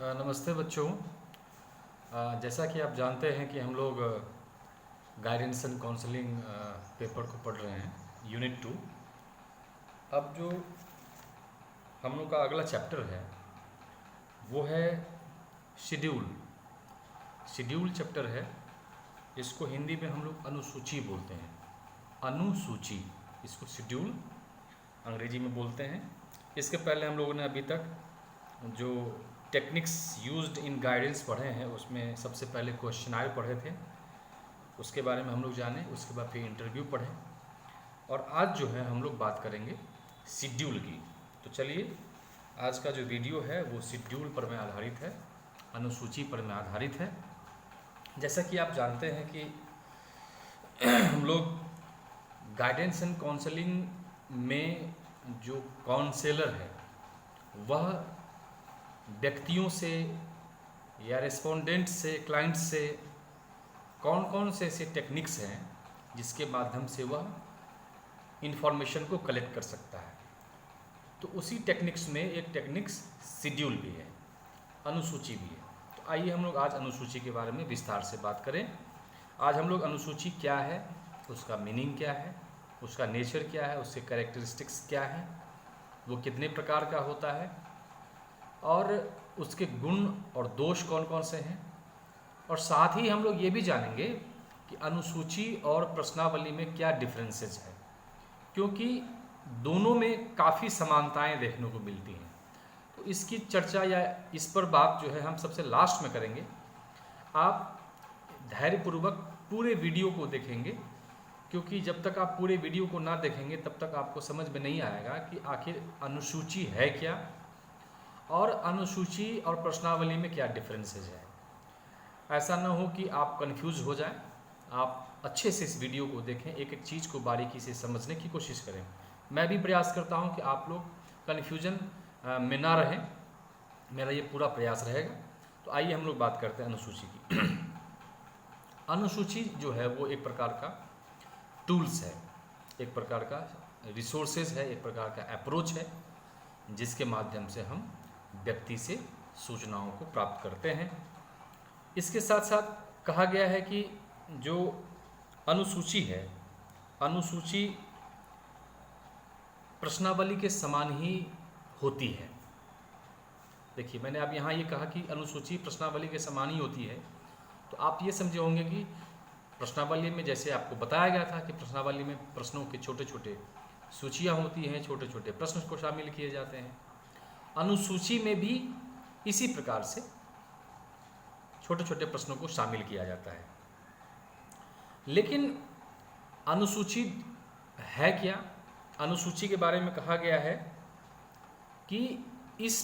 नमस्ते बच्चों। जैसा कि आप जानते हैं कि हम लोग गाइडेंस एंड काउंसलिंग पेपर को पढ़ रहे हैं, यूनिट 2। अब जो हम लोग का अगला चैप्टर है वो है शेड्यूल। शेड्यूल चैप्टर है, इसको हिंदी में हम लोग अनुसूची बोलते हैं। अनुसूची, इसको शेड्यूल अंग्रेजी में बोलते हैं। इसके पहले हम लोगों ने अभी तक जो टेक्निक्स यूज्ड इन गाइडेंस पढ़े हैं, उसमें सबसे पहले क्वेश्चनायर पढ़े थे, उसके बारे में हम लोग जाने। उसके बाद फिर इंटरव्यू पढ़े, और आज जो है हम लोग बात करेंगे शेड्यूल की। तो चलिए, आज का जो वीडियो है वो शेड्यूल पर में आधारित है, अनुसूची पर में आधारित है। जैसा कि आप जानते हैं कि हम लोग गाइडेंस एंड काउंसलिंग में जो काउंसलर है वह व्यक्तियों से या रेस्पोंडेंट से, क्लाइंट से कौन कौन से ऐसे टेक्निक्स हैं जिसके माध्यम से वह इंफॉर्मेशन को कलेक्ट कर सकता है। तो उसी टेक्निक्स में एक टेक्निक्स शेड्यूल भी है, अनुसूची भी है। तो आइए हम लोग आज अनुसूची के बारे में विस्तार से बात करें। आज हम लोग अनुसूची क्या है, उसका मीनिंग क्या है, उसका नेचर क्या है, उसके कैरेक्टरिस्टिक्स क्या है, वो कितने प्रकार का होता है, और उसके गुण और दोष कौन कौन से हैं। और साथ ही हम लोग ये भी जानेंगे कि अनुसूची और प्रश्नावली में क्या डिफरेंसेस है, क्योंकि दोनों में काफ़ी समानताएं देखने को मिलती हैं। तो इसकी चर्चा या इस पर बात जो है हम सबसे लास्ट में करेंगे। आप धैर्यपूर्वक पूरे वीडियो को देखेंगे, क्योंकि जब तक आप पूरे वीडियो को ना देखेंगे तब तक आपको समझ में नहीं आएगा कि आखिर अनुसूची है क्या और अनुसूची और प्रश्नावली में क्या डिफरेंसेस है। ऐसा ना हो कि आप कंफ्यूज हो जाएं। आप अच्छे से इस वीडियो को देखें, एक एक चीज़ को बारीकी से समझने की कोशिश करें। मैं भी प्रयास करता हूं कि आप लोग कन्फ्यूजन में ना रहें, मेरा ये पूरा प्रयास रहेगा। तो आइए हम लोग बात करते हैं अनुसूची की। अनुसूची जो है वो एक प्रकार का टूल्स है, एक प्रकार का रिसोर्सेज है, एक प्रकार का अप्रोच है जिसके माध्यम से हम व्यक्ति से सूचनाओं को प्राप्त करते हैं। इसके साथ साथ कहा गया है कि जो अनुसूची है, अनुसूची प्रश्नावली के समान ही होती है। देखिए, मैंने अब यहाँ ये कहा कि अनुसूची प्रश्नावली के समान ही होती है, तो आप ये समझे होंगे कि प्रश्नावली में जैसे आपको बताया गया था कि प्रश्नावली में प्रश्नों के छोटे छोटे सूचियाँ होती हैं, छोटे छोटे प्रश्न को शामिल किए जाते हैं। अनुसूची में भी इसी प्रकार से छोटे छोटे प्रश्नों को शामिल किया जाता है। लेकिन अनुसूची है क्या? अनुसूची के बारे में कहा गया है कि इस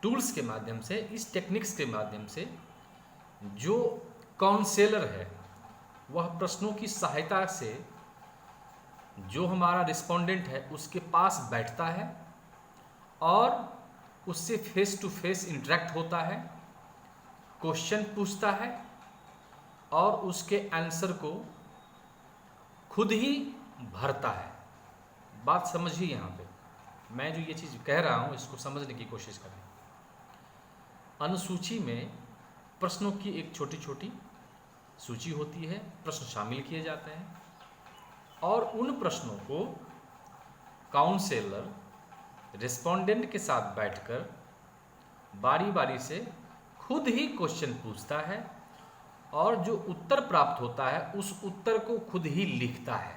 टूल्स के माध्यम से, इस टेक्निक्स के माध्यम से जो काउंसलर है वह प्रश्नों की सहायता से जो हमारा रिस्पोंडेंट है उसके पास बैठता है और उससे फेस टू फेस इंटरेक्ट होता है, क्वेश्चन पूछता है और उसके आंसर को खुद ही भरता है। बात समझिए, यहाँ पे मैं जो ये चीज़ कह रहा हूँ इसको समझने की कोशिश करें। अनुसूची में प्रश्नों की एक छोटी छोटी सूची होती है, प्रश्न शामिल किए जाते हैं और उन प्रश्नों को काउंसलर रिस्पोंडेंट के साथ बैठकर बारी बारी से खुद ही क्वेश्चन पूछता है और जो उत्तर प्राप्त होता है उस उत्तर को खुद ही लिखता है।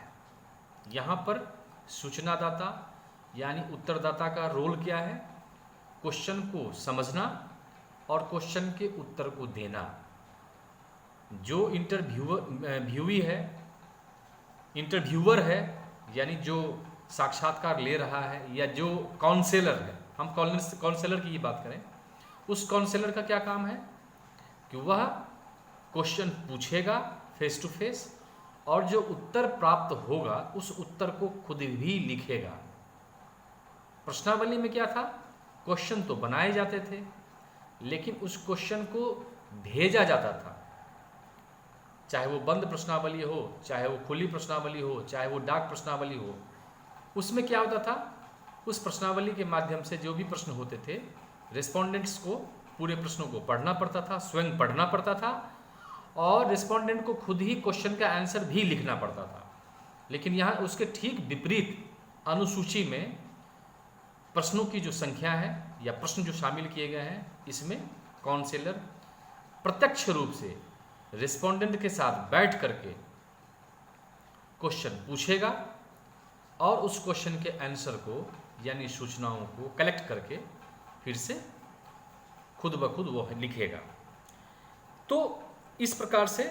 यहाँ पर सूचनादाता यानी उत्तरदाता का रोल क्या है? क्वेश्चन को समझना और क्वेश्चन के उत्तर को देना। जो इंटरव्यूअर है यानी जो साक्षात्कार ले रहा है, या जो काउंसलर है, हम काउंसलर की ही बात करें, उस काउंसलर का क्या काम है कि वह क्वेश्चन पूछेगा फेस टू फेस और जो उत्तर प्राप्त होगा उस उत्तर को खुद भी लिखेगा। प्रश्नावली में क्या था? क्वेश्चन तो बनाए जाते थे लेकिन उस क्वेश्चन को भेजा जाता था, चाहे वो बंद प्रश्नावली हो, चाहे वो खुली प्रश्नावली हो, चाहे वो डाक प्रश्नावली हो। उसमें क्या होता था? उस प्रश्नावली के माध्यम से जो भी प्रश्न होते थे रिस्पोंडेंट्स को पूरे प्रश्नों को पढ़ना पड़ता था, स्वयं पढ़ना पड़ता था, और रिस्पोंडेंट को खुद ही क्वेश्चन का आंसर भी लिखना पड़ता था। लेकिन यहाँ उसके ठीक विपरीत अनुसूची में प्रश्नों की जो संख्या है या प्रश्न जो शामिल किए गए हैं, इसमें काउंसलर प्रत्यक्ष रूप से रिस्पोंडेंट के साथ बैठ करके क्वेश्चन पूछेगा और उस क्वेश्चन के आंसर को यानी सूचनाओं को कलेक्ट करके फिर से खुद ब खुद वो लिखेगा। तो इस प्रकार से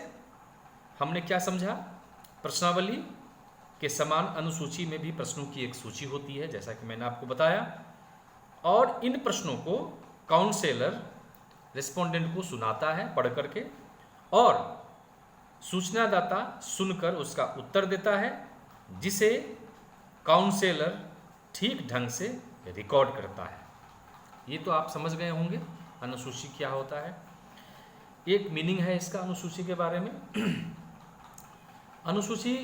हमने क्या समझा, प्रश्नावली के समान अनुसूची में भी प्रश्नों की एक सूची होती है, जैसा कि मैंने आपको बताया, और इन प्रश्नों को काउंसलर रिस्पोंडेंट को सुनाता है पढ़ करके, और सूचनादाता सुनकर उसका उत्तर देता है, जिसे काउंसलर ठीक ढंग से रिकॉर्ड करता है। ये तो आप समझ गए होंगे अनुसूची क्या होता है। एक मीनिंग है इसका अनुसूची के बारे में। अनुसूची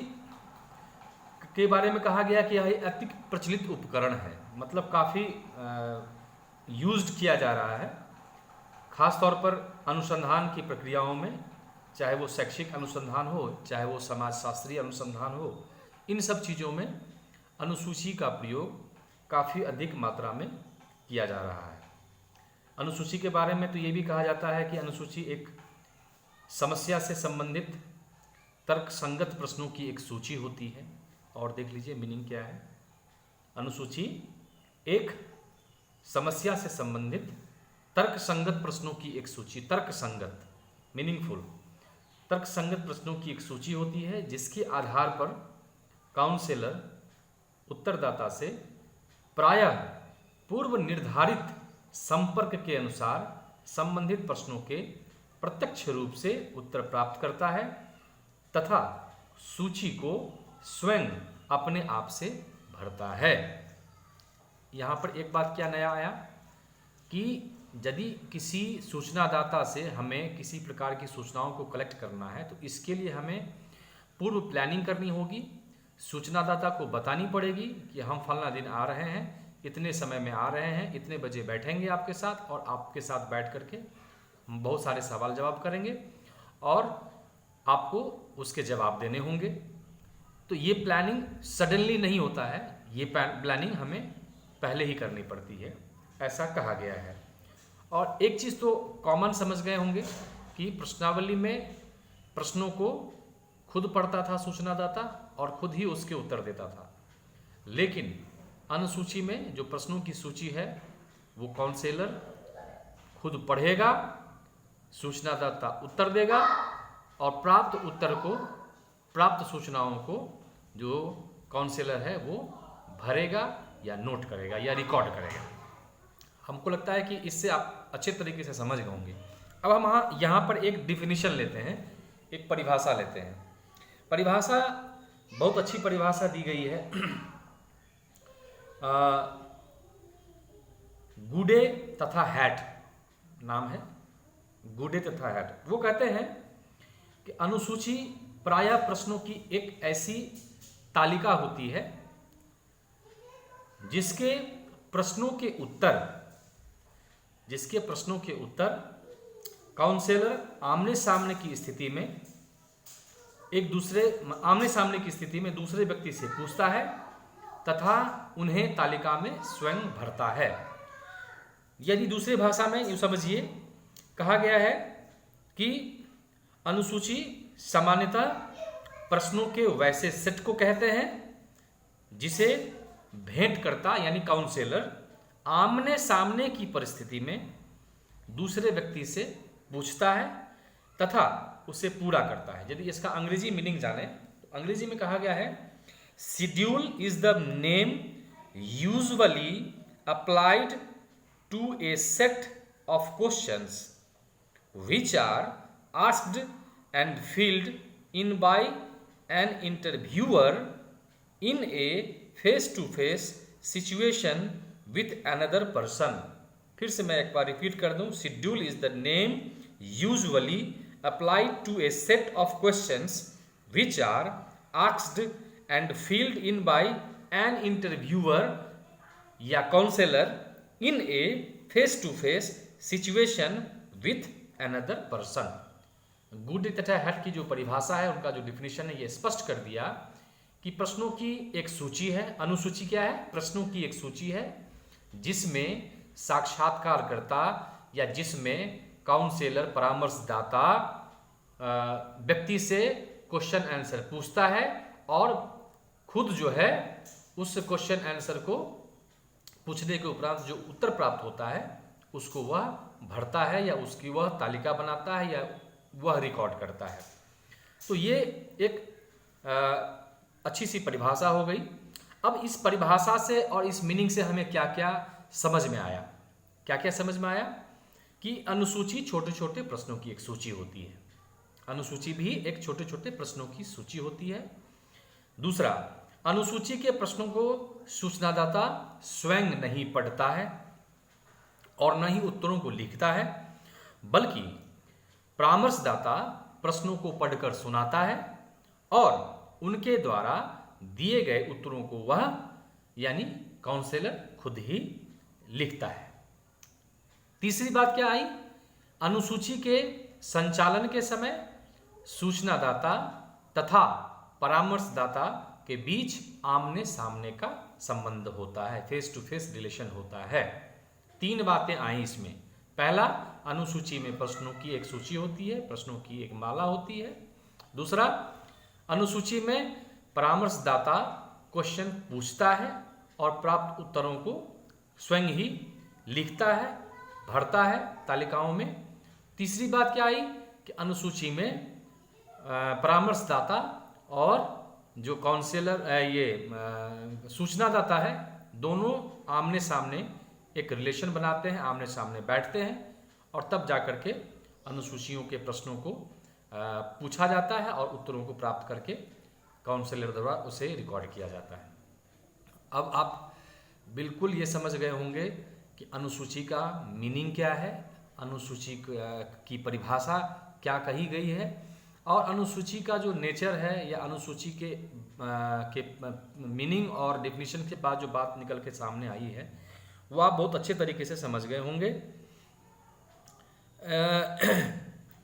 के बारे में कहा गया कि यह अति प्रचलित उपकरण है, मतलब काफ़ी यूज्ड किया जा रहा है, खास तौर पर अनुसंधान की प्रक्रियाओं में, चाहे वो शैक्षिक अनुसंधान हो, चाहे वो समाजशास्त्रीय अनुसंधान हो, इन सब चीज़ों में अनुसूची का प्रयोग काफ़ी अधिक मात्रा में किया जा रहा है। अनुसूची के बारे में तो ये भी कहा जाता है कि अनुसूची एक समस्या से संबंधित तर्कसंगत प्रश्नों की एक सूची होती है। और देख लीजिए मीनिंग क्या है। अनुसूची एक समस्या से संबंधित तर्कसंगत प्रश्नों की एक सूची, तर्कसंगत मीनिंगफुल तर्कसंगत प्रश्नों की एक सूची होती है, जिसके आधार पर काउंसलर उत्तरदाता से प्रायः पूर्व निर्धारित संपर्क के अनुसार संबंधित प्रश्नों के प्रत्यक्ष रूप से उत्तर प्राप्त करता है तथा सूची को स्वयं अपने आप से भरता है। यहाँ पर एक बात क्या नया आया कि यदि किसी सूचनादाता से हमें किसी प्रकार की सूचनाओं को कलेक्ट करना है, तो इसके लिए हमें पूर्व प्लानिंग करनी होगी। सूचनादाता को बतानी पड़ेगी कि हम फलना दिन आ रहे हैं, इतने समय में आ रहे हैं, इतने बजे बैठेंगे आपके साथ, और आपके साथ बैठ करके हम बहुत सारे सवाल जवाब करेंगे और आपको उसके जवाब देने होंगे। तो ये प्लानिंग सडनली नहीं होता है, ये प्लानिंग हमें पहले ही करनी पड़ती है, ऐसा कहा गया है। और एक चीज़ तो कॉमन समझ गए होंगे कि प्रश्नावली में प्रश्नों को खुद पढ़ता था सूचनादाता और खुद ही उसके उत्तर देता था, लेकिन अनुसूची में जो प्रश्नों की सूची है वो काउंसलर खुद पढ़ेगा, सूचनादाता उत्तर देगा और प्राप्त उत्तर को, प्राप्त सूचनाओं को जो काउंसलर है वो भरेगा या नोट करेगा या रिकॉर्ड करेगा। हमको लगता है कि इससे आप अच्छे तरीके से समझ गए होंगे। अब हम यहाँ पर एक डिफिनीशन लेते हैं, एक परिभाषा लेते हैं। परिभाषा बहुत अच्छी परिभाषा दी गई है गुडे तथा हैट नाम है, गुडे तथा हैट। वो कहते हैं कि अनुसूची प्रायः प्रश्नों की एक ऐसी तालिका होती है जिसके प्रश्नों के उत्तर काउंसलर आमने सामने की स्थिति में दूसरे व्यक्ति से पूछता है तथा उन्हें तालिका में स्वयं भरता है। यदि दूसरी भाषा में यूँ समझिए, कहा गया है कि अनुसूची सामान्यतः प्रश्नों के वैसे सेट को कहते हैं जिसे भेंटकर्ता यानी काउंसलर आमने सामने की परिस्थिति में दूसरे व्यक्ति से पूछता है तथा उसे पूरा करता है। यदि इसका अंग्रेजी मीनिंग जाने तो अंग्रेजी में कहा गया है, schedule is the name usually applied to a set of questions which are asked and filled in by an interviewer in a face-to-face situation with another person। फिर से मैं एक बार रिपीट कर दूं, schedule is the name usually applied to a set of questions which are asked and filled in by an interviewer या counsellor in a face-to-face situation with another person. Goode तथा Hatt की जो परिभाषा है, उनका जो डिफिनेशन है, ये स्पष्ट कर दिया कि प्रश्नों की एक सूची है। अनुसूची क्या है? प्रश्नों की एक सूची है जिसमें साक्षात्कारकर्ता या जिसमें काउंसलर परामर्शदाता व्यक्ति से क्वेश्चन आंसर पूछता है और खुद जो है उस क्वेश्चन आंसर को पूछने के उपरांत जो उत्तर प्राप्त होता है उसको वह भरता है या उसकी वह तालिका बनाता है या वह रिकॉर्ड करता है। तो ये एक अच्छी सी परिभाषा हो गई। अब इस परिभाषा से और इस मीनिंग से हमें क्या क्या समझ में आया? क्या क्या समझ में आया? कि अनुसूची छोटे छोटे प्रश्नों की एक सूची होती है। अनुसूची भी एक छोटे छोटे प्रश्नों की सूची होती है। दूसरा, अनुसूची के प्रश्नों को सूचनादाता स्वयं नहीं पढ़ता है और न ही उत्तरों को लिखता है, बल्कि परामर्शदाता प्रश्नों को पढ़कर सुनाता है और उनके द्वारा दिए गए उत्तरों को वह यानी काउंसलर खुद ही लिखता है। तीसरी बात क्या आई? अनुसूची के संचालन के समय सूचनादाता तथा परामर्शदाता के बीच आमने सामने का संबंध होता है, फेस टू फेस रिलेशन होता है। तीन बातें आई इसमें। पहला, अनुसूची में प्रश्नों की एक सूची होती है, प्रश्नों की एक माला होती है। दूसरा, अनुसूची में परामर्शदाता क्वेश्चन पूछता है और प्राप्त उत्तरों को स्वयं ही लिखता है, भरता है तालिकाओं में। तीसरी बात क्या आई कि अनुसूची में परामर्शदाता और जो काउंसलर सूचनादाता है, दोनों आमने सामने एक रिलेशन बनाते हैं, आमने सामने बैठते हैं और तब जाकर के अनुसूचियों के प्रश्नों को पूछा जाता है और उत्तरों को प्राप्त करके काउंसलर द्वारा उसे रिकॉर्ड किया जाता है। अब आप बिल्कुल ये समझ गए होंगे कि अनुसूची का मीनिंग क्या है, अनुसूची की परिभाषा क्या कही गई है और अनुसूची का जो नेचर है या अनुसूची के मीनिंग और डेफिनेशन के बाद जो बात निकल के सामने आई है वो आप बहुत अच्छे तरीके से समझ गए होंगे।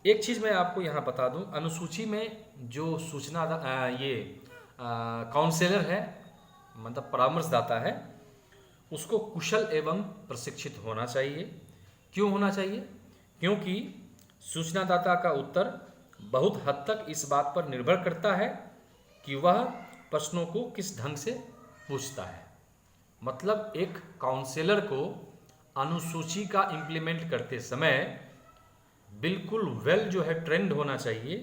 एक चीज़ मैं आपको यहाँ बता दूँ, अनुसूची में जो सूचना काउंसलर है मतलब परामर्शदाता है, उसको कुशल एवं प्रशिक्षित होना चाहिए। क्यों होना चाहिए? क्योंकि सूचनादाता का उत्तर बहुत हद तक इस बात पर निर्भर करता है कि वह प्रश्नों को किस ढंग से पूछता है। मतलब एक काउंसलर को अनुसूची का इम्प्लीमेंट करते समय बिल्कुल वेल जो है ट्रेंड होना चाहिए,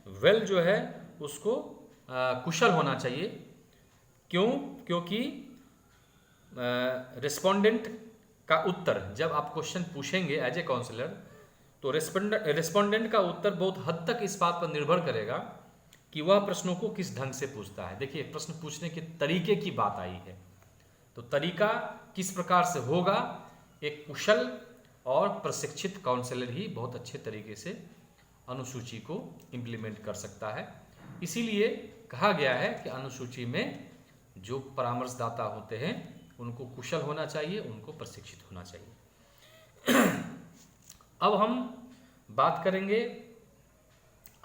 वेल जो है उसको कुशल होना चाहिए। क्यों? क्योंकि रिस्पोंडेंट का उत्तर जब आप क्वेश्चन पूछेंगे एज ए काउंसलर तो रिस्पोंडेंट का उत्तर बहुत हद तक इस बात पर निर्भर करेगा कि वह प्रश्नों को किस ढंग से पूछता है। देखिए, प्रश्न पूछने के तरीके की बात आई है, तो तरीका किस प्रकार से होगा, एक कुशल और प्रशिक्षित काउंसलर ही बहुत अच्छे तरीके से अनुसूची को इम्प्लीमेंट कर सकता है। इसीलिए कहा गया है कि अनुसूची में जो परामर्शदाता होते हैं उनको कुशल होना चाहिए, उनको प्रशिक्षित होना चाहिए। अब हम बात करेंगे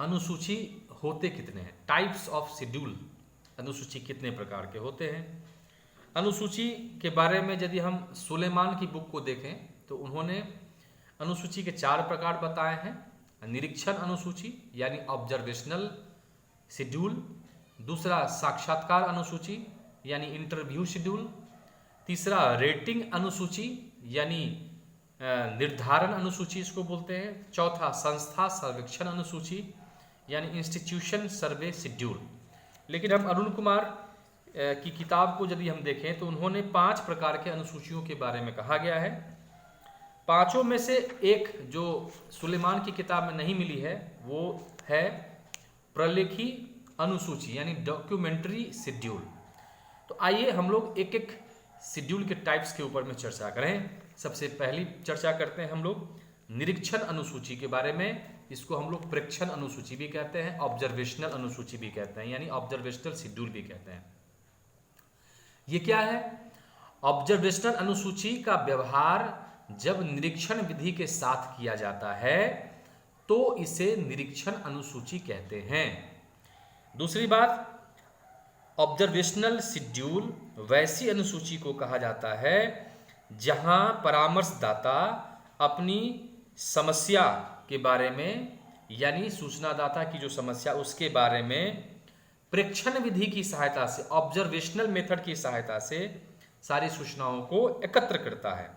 अनुसूची होते कितने हैं, टाइप्स ऑफ शेड्यूल, अनुसूची कितने प्रकार के होते हैं। अनुसूची के बारे में यदि हम सुलेमान की बुक को देखें तो उन्होंने अनुसूची के 4 प्रकार बताए हैं। निरीक्षण अनुसूची यानी ऑब्जर्वेशनल शेड्यूल, दूसरा साक्षात्कार अनुसूची यानी इंटरव्यू शेड्यूल, तीसरा रेटिंग अनुसूची यानी निर्धारण अनुसूची इसको बोलते हैं, चौथा संस्था सर्वेक्षण अनुसूची यानी इंस्टीट्यूशन सर्वे शेड्यूल। लेकिन हम अरुण कुमार की किताब को यदि हम देखें तो उन्होंने 5 प्रकार के अनुसूचियों के बारे में कहा गया है। पांचों में से एक जो सुलेमान की किताब में नहीं मिली है वो है प्रलेखी अनुसूची यानी डॉक्यूमेंट्री शेड्यूल। तो आइए हम लोग एक एक शेड्यूल के टाइप्स के ऊपर में चर्चा करें। सबसे पहली चर्चा करते हैं हम लोग निरीक्षण अनुसूची के बारे में। इसको हम लोग प्रेक्षण अनुसूची भी कहते हैं, ऑब्जर्वेशनल अनुसूची भी कहते हैं यानी ऑब्जर्वेशनल शेड्यूल भी कहते हैं। ये क्या है? ऑब्जर्वेशनल अनुसूची का व्यवहार जब निरीक्षण विधि के साथ किया जाता है तो इसे निरीक्षण अनुसूची कहते हैं। दूसरी बात, ऑब्जर्वेशनल शेड्यूल वैसी अनुसूची को कहा जाता है जहां परामर्शदाता अपनी समस्या के बारे में, यानी सूचनादाता की जो समस्या उसके बारे में प्रेक्षण विधि की सहायता से, ऑब्जर्वेशनल मेथड की सहायता से सारी सूचनाओं को एकत्र करता है।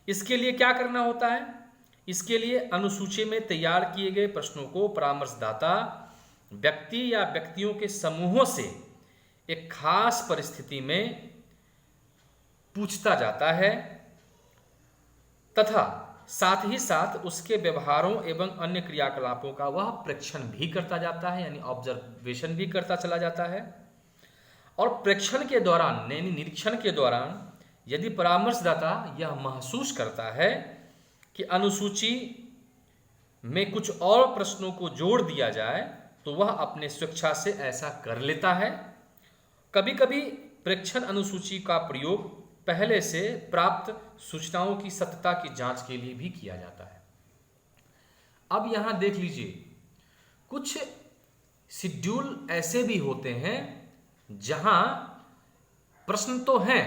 इसके लिए क्या करना होता है? इसके लिए अनुसूची में तैयार किए गए प्रश्नों को परामर्शदाता व्यक्ति या व्यक्तियों के समूहों से एक खास परिस्थिति में पूछता जाता है तथा साथ ही साथ उसके व्यवहारों एवं अन्य क्रियाकलापों का वह प्रेक्षण भी करता जाता है, यानी ऑब्जर्वेशन भी करता चला जाता है। और प्रेक्षण के दौरान यानी निरीक्षण के दौरान यदि परामर्शदाता यह महसूस करता है कि अनुसूची में कुछ और प्रश्नों को जोड़ दिया जाए तो वह अपने स्वेच्छा से ऐसा कर लेता है। कभी कभी प्रेक्षण अनुसूची का प्रयोग पहले से प्राप्त सूचनाओं की सत्यता की जांच के लिए भी किया जाता है। अब यहां देख लीजिए, कुछ शेड्यूल ऐसे भी होते हैं जहां प्रश्न तो हैं,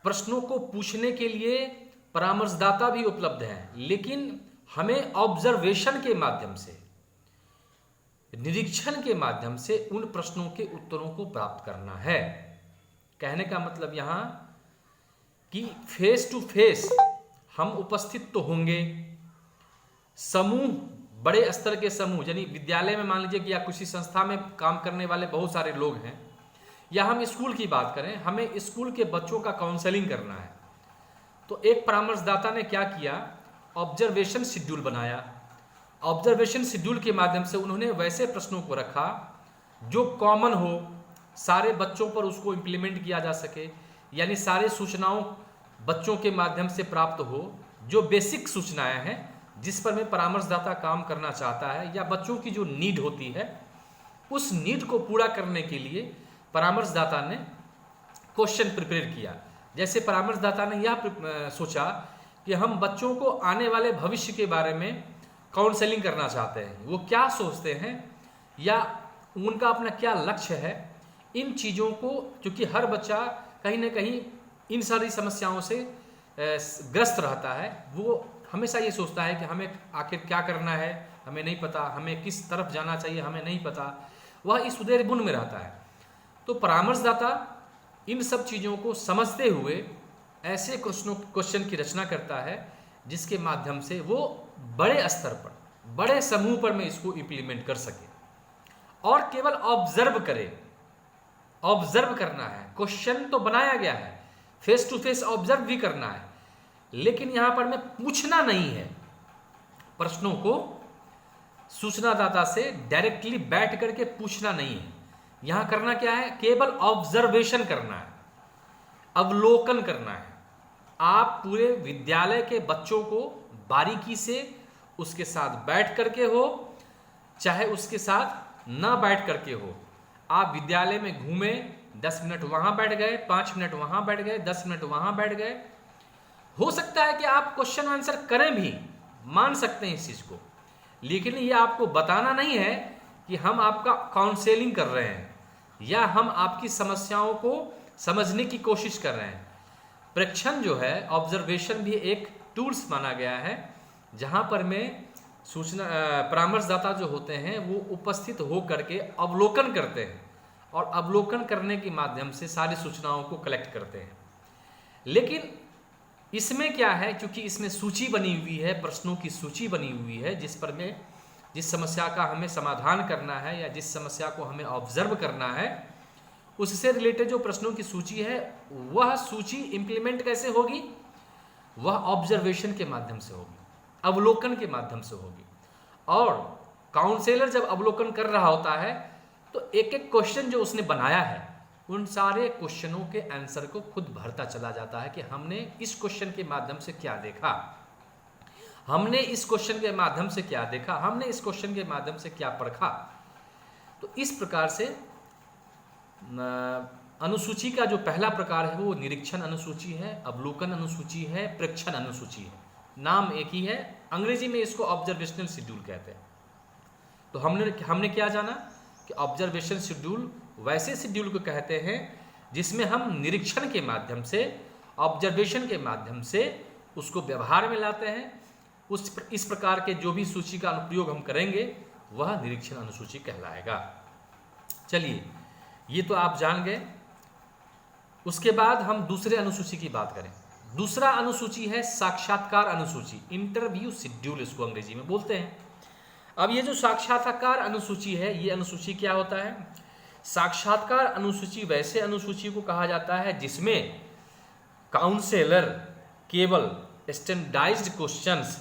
प्रश्नों को पूछने के लिए परामर्शदाता भी उपलब्ध हैं, लेकिन हमें ऑब्जर्वेशन के माध्यम से, निरीक्षण के माध्यम से उन प्रश्नों के उत्तरों को प्राप्त करना है। कहने का मतलब यहां कि फेस टू फेस हम उपस्थित तो होंगे, समूह, बड़े स्तर के समूह, यानी विद्यालय में मान लीजिए कि या किसी संस्था में काम करने वाले बहुत सारे लोग हैं, या हम स्कूल की बात करें, हमें स्कूल के बच्चों का काउंसलिंग करना है, तो एक परामर्शदाता ने क्या किया, ऑब्जर्वेशन शेड्यूल बनाया। ऑब्जर्वेशन शेड्यूल के माध्यम से उन्होंने वैसे प्रश्नों को रखा जो कॉमन हो, सारे बच्चों पर उसको इम्प्लीमेंट किया जा सके, यानी सारे सूचनाओं बच्चों के माध्यम से प्राप्त हो, जो बेसिक सूचनाएं हैं जिस पर में परामर्शदाता काम करना चाहता है, या बच्चों की जो नीड होती है उस नीड को पूरा करने के लिए परामर्शदाता ने क्वेश्चन प्रिपेयर किया। जैसे परामर्शदाता ने यह सोचा कि हम बच्चों को आने वाले भविष्य के बारे में काउंसलिंग करना चाहते हैं, वो क्या सोचते हैं या उनका अपना क्या लक्ष्य है, इन चीज़ों को, क्योंकि हर बच्चा कहीं ना कहीं इन सारी समस्याओं से ग्रस्त रहता है, वो हमेशा ये सोचता है कि हमें आखिर क्या करना है, हमें नहीं पता, हमें किस तरफ जाना चाहिए हमें नहीं पता, वह इस उदेरबुन में रहता है। तो परामर्शदाता इन सब चीज़ों को समझते हुए ऐसे क्वेश्चन की रचना करता है जिसके माध्यम से वो बड़े स्तर पर, बड़े समूह पर में इसको इम्प्लीमेंट कर सके और केवल ऑब्जर्व करे। ऑब्जर्व करना है, क्वेश्चन तो बनाया गया है, फेस टू फेस ऑब्जर्व भी करना है, लेकिन यहां पर में पूछना नहीं है, प्रश्नों को सूचनादाता से डायरेक्टली बैठ करके पूछना नहीं है। यहां करना क्या है, केवल ऑब्जर्वेशन करना है, अवलोकन करना है। आप पूरे विद्यालय के बच्चों को बारीकी से उसके साथ बैठ करके हो, चाहे उसके साथ ना बैठ करके हो, आप विद्यालय में घूमे, 10 मिनट वहां बैठ गए, 5 मिनट वहां बैठ गए, 10 मिनट वहां बैठ गए, हो सकता है कि आप क्वेश्चन आंसर करें भी, मान सकते हैं इस चीज को, लेकिन ये आपको बताना नहीं है कि हम आपका काउंसलिंग कर रहे हैं या हम आपकी समस्याओं को समझने की कोशिश कर रहे हैं। प्रेक्षण जो है, ऑब्जर्वेशन भी एक टूल्स माना गया है जहां पर में सूचना परामर्शदाता जो होते हैं वो उपस्थित हो करके अवलोकन करते हैं और अवलोकन करने के माध्यम से सारी सूचनाओं को कलेक्ट करते हैं। लेकिन इसमें क्या है, क्योंकि इसमें सूची बनी हुई है, प्रश्नों की सूची बनी हुई है जिस पर में जिस समस्या का हमें समाधान करना है या जिस समस्या को हमें ऑब्जर्व करना है, उससे रिलेटेड जो प्रश्नों की सूची है वह सूची इंप्लीमेंट कैसे होगी, वह ऑब्जर्वेशन के माध्यम से होगी, अवलोकन के माध्यम से होगी। और काउंसलर जब अवलोकन कर रहा होता है तो एक एक क्वेश्चन जो उसने बनाया है उन सारे क्वेश्चनों के आंसर को खुद भरता चला जाता है कि हमने इस क्वेश्चन के माध्यम से क्या देखा, हमने इस क्वेश्चन के माध्यम से क्या देखा, हमने इस क्वेश्चन के माध्यम से क्या परखा। तो इस प्रकार से अनुसूची का जो पहला प्रकार है वो निरीक्षण अनुसूची है, अवलोकन अनुसूची है, प्रेक्षण अनुसूची है। नाम एक ही है, अंग्रेजी में इसको ऑब्जर्वेशनल शेड्यूल कहते हैं। तो हमने क्या जाना कि ऑब्जर्वेशन शेड्यूल वैसे शेड्यूल को कहते हैं जिसमें हम निरीक्षण के माध्यम से, ऑब्जर्वेशन के माध्यम से उसको व्यवहार में लाते हैं। इस प्रकार के जो भी सूची का अनुप्रयोग हम करेंगे वह निरीक्षण अनुसूची कहलाएगा। चलिए, ये तो आप जान गए। उसके बाद हम दूसरे अनुसूची की बात करें। दूसरा अनुसूची है साक्षात्कार अनुसूची, इंटरव्यू शेड्यूल इसको अंग्रेजी में बोलते हैं। अब ये जो साक्षात्कार अनुसूची है, ये अनुसूची क्या होता है? साक्षात्कार अनुसूची वैसे अनुसूची को कहा जाता है जिसमें काउंसलर केवल स्टैंडर्डाइज्ड क्वेश्चंस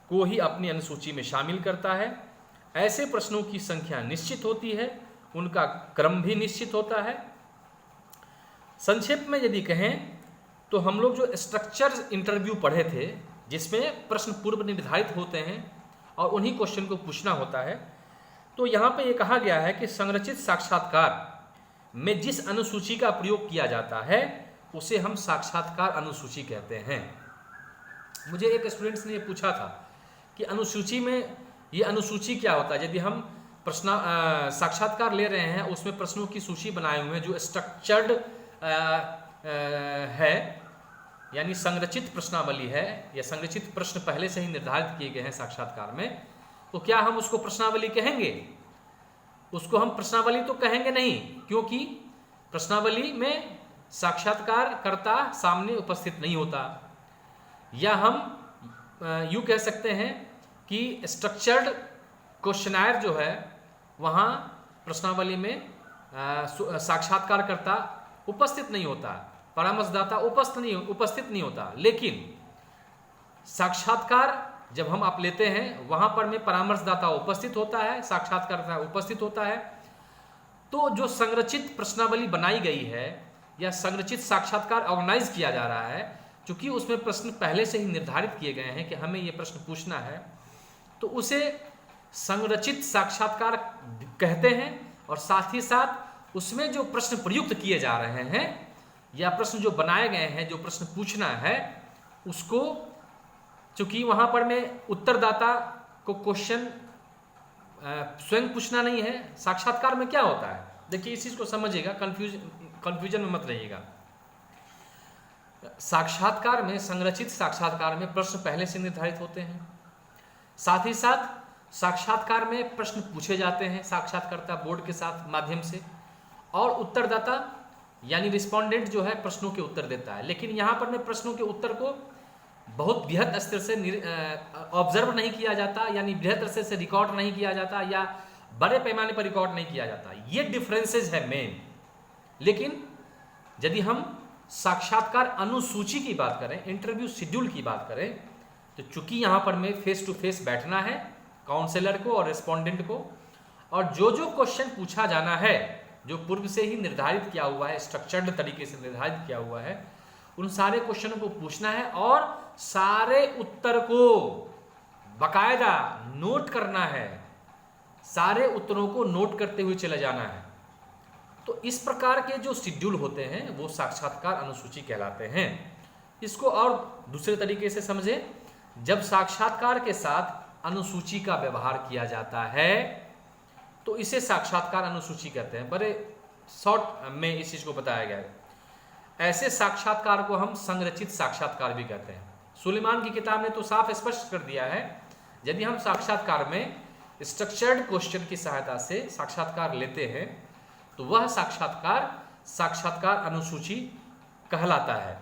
को ही अपनी अनुसूची में शामिल करता है। ऐसे प्रश्नों की संख्या निश्चित होती है, उनका क्रम भी निश्चित होता है। संक्षेप में यदि कहें तो हम लोग जो स्ट्रक्चर इंटरव्यू पढ़े थे, जिसमें प्रश्न पूर्व निर्धारित होते हैं और उन्हीं क्वेश्चन को पूछना होता है, तो यहाँ पे ये कहा गया है कि संरचित साक्षात्कार में जिस अनुसूची का प्रयोग किया जाता है उसे हम साक्षात्कार अनुसूची कहते हैं। मुझे एक स्टूडेंट्स ने ये पूछा था कि अनुसूची में ये अनुसूची क्या होता है। यदि हम साक्षात्कार ले रहे हैं, उसमें प्रश्नों की सूची बनाए हुए हैं जो स्ट्रक्चर्ड है, यानी संरचित प्रश्नावली है या संरचित प्रश्न पहले से ही निर्धारित किए गए हैं साक्षात्कार में, तो क्या हम उसको प्रश्नावली कहेंगे? उसको हम प्रश्नावली तो कहेंगे नहीं, क्योंकि प्रश्नावली में साक्षात्कारकर्ता सामने उपस्थित नहीं होता। या हम यूँ कह सकते हैं कि स्ट्रक्चर्ड क्वेश्चनायर जो है वहाँ प्रश्नावली में साक्षात्कारकर्ता उपस्थित नहीं होता, परामर्शदाता उपस्थित नहीं होता। लेकिन साक्षात्कार जब हम आप लेते हैं वहाँ पर में परामर्शदाता उपस्थित होता है, साक्षात्कारकर्ता उपस्थित होता है। तो जो संरचित प्रश्नावली बनाई गई है या संरचित साक्षात्कार ऑर्गेनाइज किया जा रहा है, चूंकि उसमें प्रश्न पहले से ही निर्धारित किए गए हैं कि हमें ये प्रश्न पूछना है, तो उसे संरचित साक्षात्कार कहते हैं। और साथ ही साथ उसमें जो प्रश्न प्रयुक्त किए जा रहे हैं या प्रश्न जो बनाए गए हैं, जो प्रश्न पूछना है, उसको चूंकि वहाँ पर में उत्तरदाता को क्वेश्चन स्वयं पूछना नहीं है। साक्षात्कार में क्या होता है, देखिए इस चीज़ को समझिएगा, कंफ्यूजन में मत रहिएगा। साक्षात्कार में, संरचित साक्षात्कार में प्रश्न पहले से निर्धारित होते हैं। साथ ही साथ साक्षात्कार में प्रश्न पूछे जाते हैं साक्षात्कारकर्ता बोर्ड के साथ माध्यम से, और उत्तरदाता यानी रिस्पोंडेंट जो है प्रश्नों के उत्तर देता है। लेकिन यहाँ पर में प्रश्नों के उत्तर को बहुत बृहद स्तर से ऑब्जर्व नहीं किया जाता, यानी बृहद स्तर से रिकॉर्ड नहीं किया जाता या बड़े पैमाने पर रिकॉर्ड नहीं किया जाता। ये डिफरेंसेस है मेन। लेकिन यदि हम साक्षात्कार अनुसूची की बात करें, इंटरव्यू शेड्यूल की बात करें, तो चूंकि यहाँ पर में फेस टू फेस बैठना है काउंसलर को और रिस्पोंडेंट को, और जो जो क्वेश्चन पूछा जाना है जो पूर्व से ही निर्धारित किया हुआ है, स्ट्रक्चर्ड तरीके से निर्धारित किया हुआ है, उन सारे क्वेश्चनों को पूछना है और सारे उत्तर को बाकायदा नोट करना है, सारे उत्तरों को नोट करते हुए चले जाना है। तो इस प्रकार के जो शेड्यूल होते हैं वो साक्षात्कार अनुसूची कहलाते हैं। इसको और दूसरे तरीके से समझे, जब साक्षात्कार के साथ अनुसूची का व्यवहार किया जाता है तो इसे साक्षात्कार अनुसूची कहते हैं। बड़े शॉर्ट में इस चीज को बताया गया है। ऐसे साक्षात्कार को हम संरचित साक्षात्कार भी कहते हैं। सुलेमान की किताब ने तो साफ स्पष्ट कर दिया है, यदि हम साक्षात्कार में स्ट्रक्चर्ड क्वेश्चन की सहायता से साक्षात्कार लेते हैं तो वह साक्षात्कार अनुसूची कहलाता है।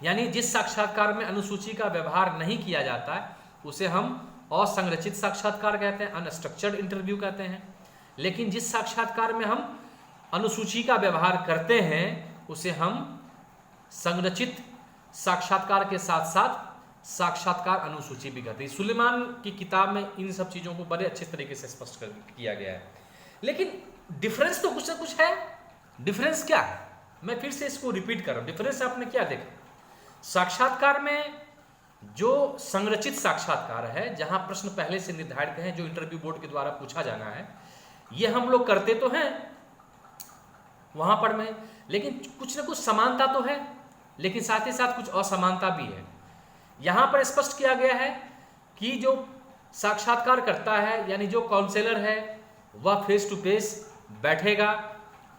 यानी जिस साक्षात्कार में अनुसूची का व्यवहार नहीं किया जाता है उसे हम असंरचित साक्षात्कार कहते हैं, अनस्ट्रक्चर्ड इंटरव्यू कहते हैं। लेकिन जिस साक्षात्कार में हम अनुसूची का व्यवहार करते हैं उसे हम संरचित साक्षात्कार के साथ साथ साक्षात्कार अनुसूची भी कहते हैं। सुलेमान की किताब में इन सब चीज़ों को बड़े अच्छे तरीके से स्पष्ट किया गया है। लेकिन डिफरेंस तो कुछ ना कुछ है। डिफरेंस क्या है, मैं फिर से इसको रिपीट कर रहा हूँ। डिफरेंस आपने क्या देखा, साक्षात्कार में जो संरचित साक्षात्कार है, जहां प्रश्न पहले से निर्धारित हैं, जो इंटरव्यू बोर्ड के द्वारा पूछा जाना है, ये हम लोग करते तो हैं, वहाँ पर में, लेकिन कुछ न कुछ समानता तो है, लेकिन साथ ही साथ कुछ असमानता भी है। यहाँ पर स्पष्ट किया गया है कि जो साक्षात्कार करता है यानी जो काउंसलर है वह फेस टू फेस बैठेगा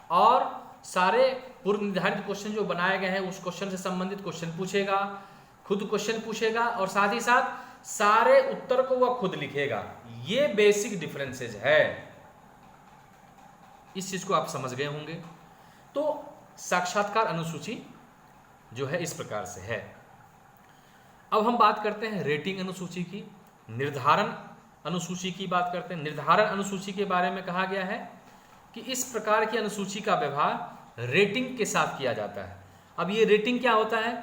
और सारे पूर्व निर्धारित क्वेश्चन जो बनाए गए हैं उस क्वेश्चन से संबंधित क्वेश्चन पूछेगा, खुद क्वेश्चन पूछेगा और साथ ही साथ सारे उत्तर को वह खुद लिखेगा। ये बेसिक डिफरेंसेस है, इस चीज को आप समझ गए होंगे। तो साक्षात्कार अनुसूची जो है इस प्रकार से है। अब हम बात करते हैं रेटिंग अनुसूची की, निर्धारण अनुसूची की बात करते हैं। निर्धारण अनुसूची के बारे में कहा गया है कि इस प्रकार की अनुसूची का व्यवहार रेटिंग के साथ किया जाता है। अब ये रेटिंग क्या होता है,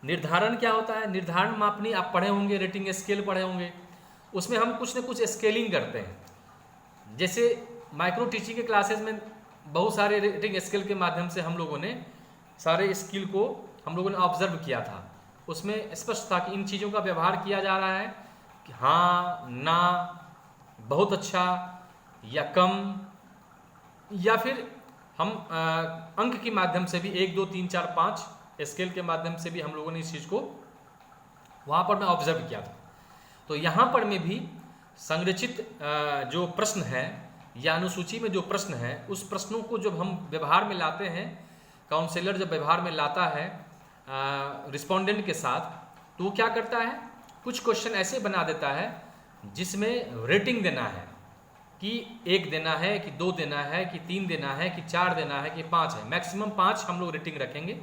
निर्धारण क्या होता है? निर्धारण मापनी आप पढ़े होंगे, रेटिंग स्केल पढ़े होंगे, उसमें हम कुछ न कुछ स्केलिंग करते हैं। जैसे माइक्रो टीचिंग के क्लासेस में बहुत सारे रेटिंग स्केल के माध्यम से हम लोगों ने सारे स्किल को हम लोगों ने ऑब्जर्व किया था। उसमें स्पष्ट था कि इन चीज़ों का व्यवहार किया जा रहा है कि हाँ, ना, बहुत अच्छा या कम, या फिर हम अंक के माध्यम से भी 1 2 3 4 5 स्केल के माध्यम से भी हम लोगों ने इस चीज़ को वहाँ पर मैं ऑब्जर्व किया था। तो यहाँ पर में भी संरचित जो प्रश्न है या अनुसूची में जो प्रश्न है उस प्रश्नों को जब हम व्यवहार में लाते हैं, काउंसलर जब व्यवहार में लाता है रिस्पोंडेंट के साथ, तो वो क्या करता है, कुछ क्वेश्चन ऐसे बना देता है जिसमें रेटिंग देना है कि 1 देना है कि 2 देना है कि 3 देना है कि 4 देना है कि 5 है। मैक्सिमम 5 हम लोग रेटिंग रखेंगे,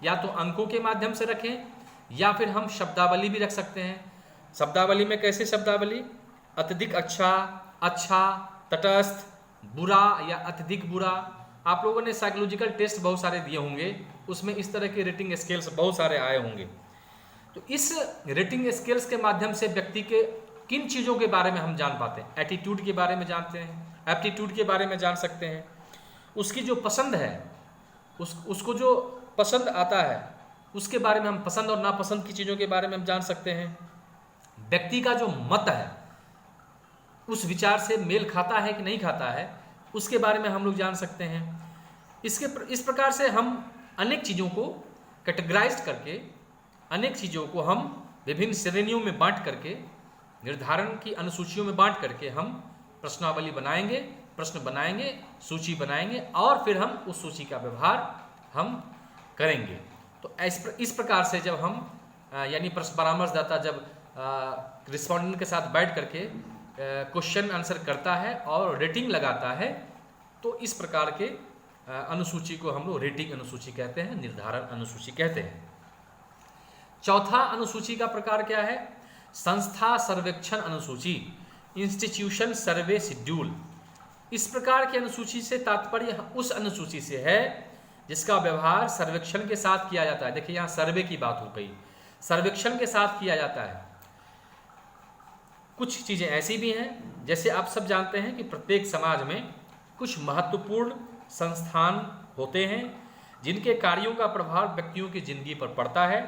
या तो अंकों के माध्यम से रखें या फिर हम शब्दावली भी रख सकते हैं। शब्दावली में कैसे शब्दावली, अत्यधिक अच्छा, अच्छा, तटस्थ, बुरा या अत्यधिक बुरा। आप लोगों ने साइकोलॉजिकल टेस्ट बहुत सारे दिए होंगे, उसमें इस तरह के रेटिंग स्केल्स बहुत सारे आए होंगे। तो इस रेटिंग स्केल्स के माध्यम से व्यक्ति के किन चीज़ों के बारे में हम जान पाते हैं, एटीट्यूड के बारे में जानते हैं, एप्टीट्यूड के बारे में जान सकते हैं, उसकी जो पसंद है उसको जो पसंद आता है उसके बारे में हम, पसंद और नापसंद की चीज़ों के बारे में हम जान सकते हैं, व्यक्ति का जो मत है उस विचार से मेल खाता है कि नहीं खाता है उसके बारे में हम लोग जान सकते हैं। इस प्रकार से हम अनेक चीज़ों को कैटेगराइज करके, अनेक चीज़ों को हम विभिन्न श्रेणियों में बांट करके, निर्धारण की अनुसूचियों में बांट करके हम प्रश्नावली बनाएंगे, प्रश्न बनाएंगे, सूची बनाएंगे और फिर हम उस सूची का व्यवहार हम करेंगे। तो इस प्रकार से जब हम यानी प्रश्न परामर्शदाता जब रिस्पोंडेंट के साथ बैठ करके क्वेश्चन आंसर करता है और रेटिंग लगाता है, तो इस प्रकार के अनुसूची को हम लोग रेटिंग अनुसूची कहते हैं, निर्धारण अनुसूची कहते हैं। चौथा अनुसूची का प्रकार क्या है, संस्था सर्वेक्षण अनुसूची, इंस्टीट्यूशन सर्वे शेड्यूल। इस प्रकार की अनुसूची से तात्पर्य उस अनुसूची से है जिसका व्यवहार सर्वेक्षण के साथ किया जाता है। देखिए यहाँ सर्वे की बात हो गई, सर्वेक्षण के साथ किया जाता है। कुछ चीज़ें ऐसी भी हैं, जैसे आप सब जानते हैं कि प्रत्येक समाज में कुछ महत्वपूर्ण संस्थान होते हैं जिनके कार्यों का प्रभाव व्यक्तियों की जिंदगी पर पड़ता है।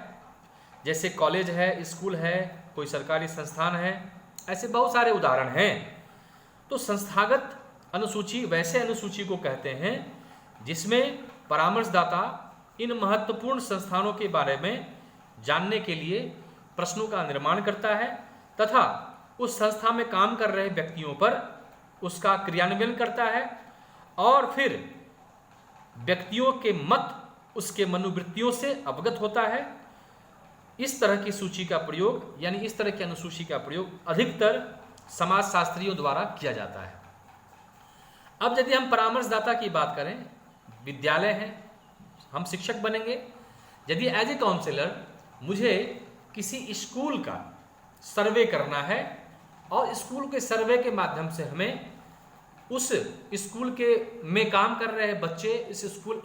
जैसे कॉलेज है, स्कूल है, कोई सरकारी संस्थान है, ऐसे बहुत सारे उदाहरण हैं। तो संस्थागत अनुसूची वैसे अनुसूची को कहते हैं जिसमें परामर्शदाता इन महत्वपूर्ण संस्थानों के बारे में जानने के लिए प्रश्नों का निर्माण करता है तथा उस संस्था में काम कर रहे व्यक्तियों पर उसका क्रियान्वयन करता है और फिर व्यक्तियों के मत, उसके मनोवृत्तियों से अवगत होता है। इस तरह की सूची का प्रयोग यानी इस तरह की अनुसूची का प्रयोग अधिकतर समाजशास्त्रियों द्वारा किया जाता है। अब यदि हम परामर्शदाता की बात करें, विद्यालय है, हम शिक्षक बनेंगे, यदि एज ए काउंसलर मुझे किसी स्कूल का सर्वे करना है और स्कूल के सर्वे के माध्यम से हमें उस स्कूल के में काम कर रहे बच्चे, इस स्कूल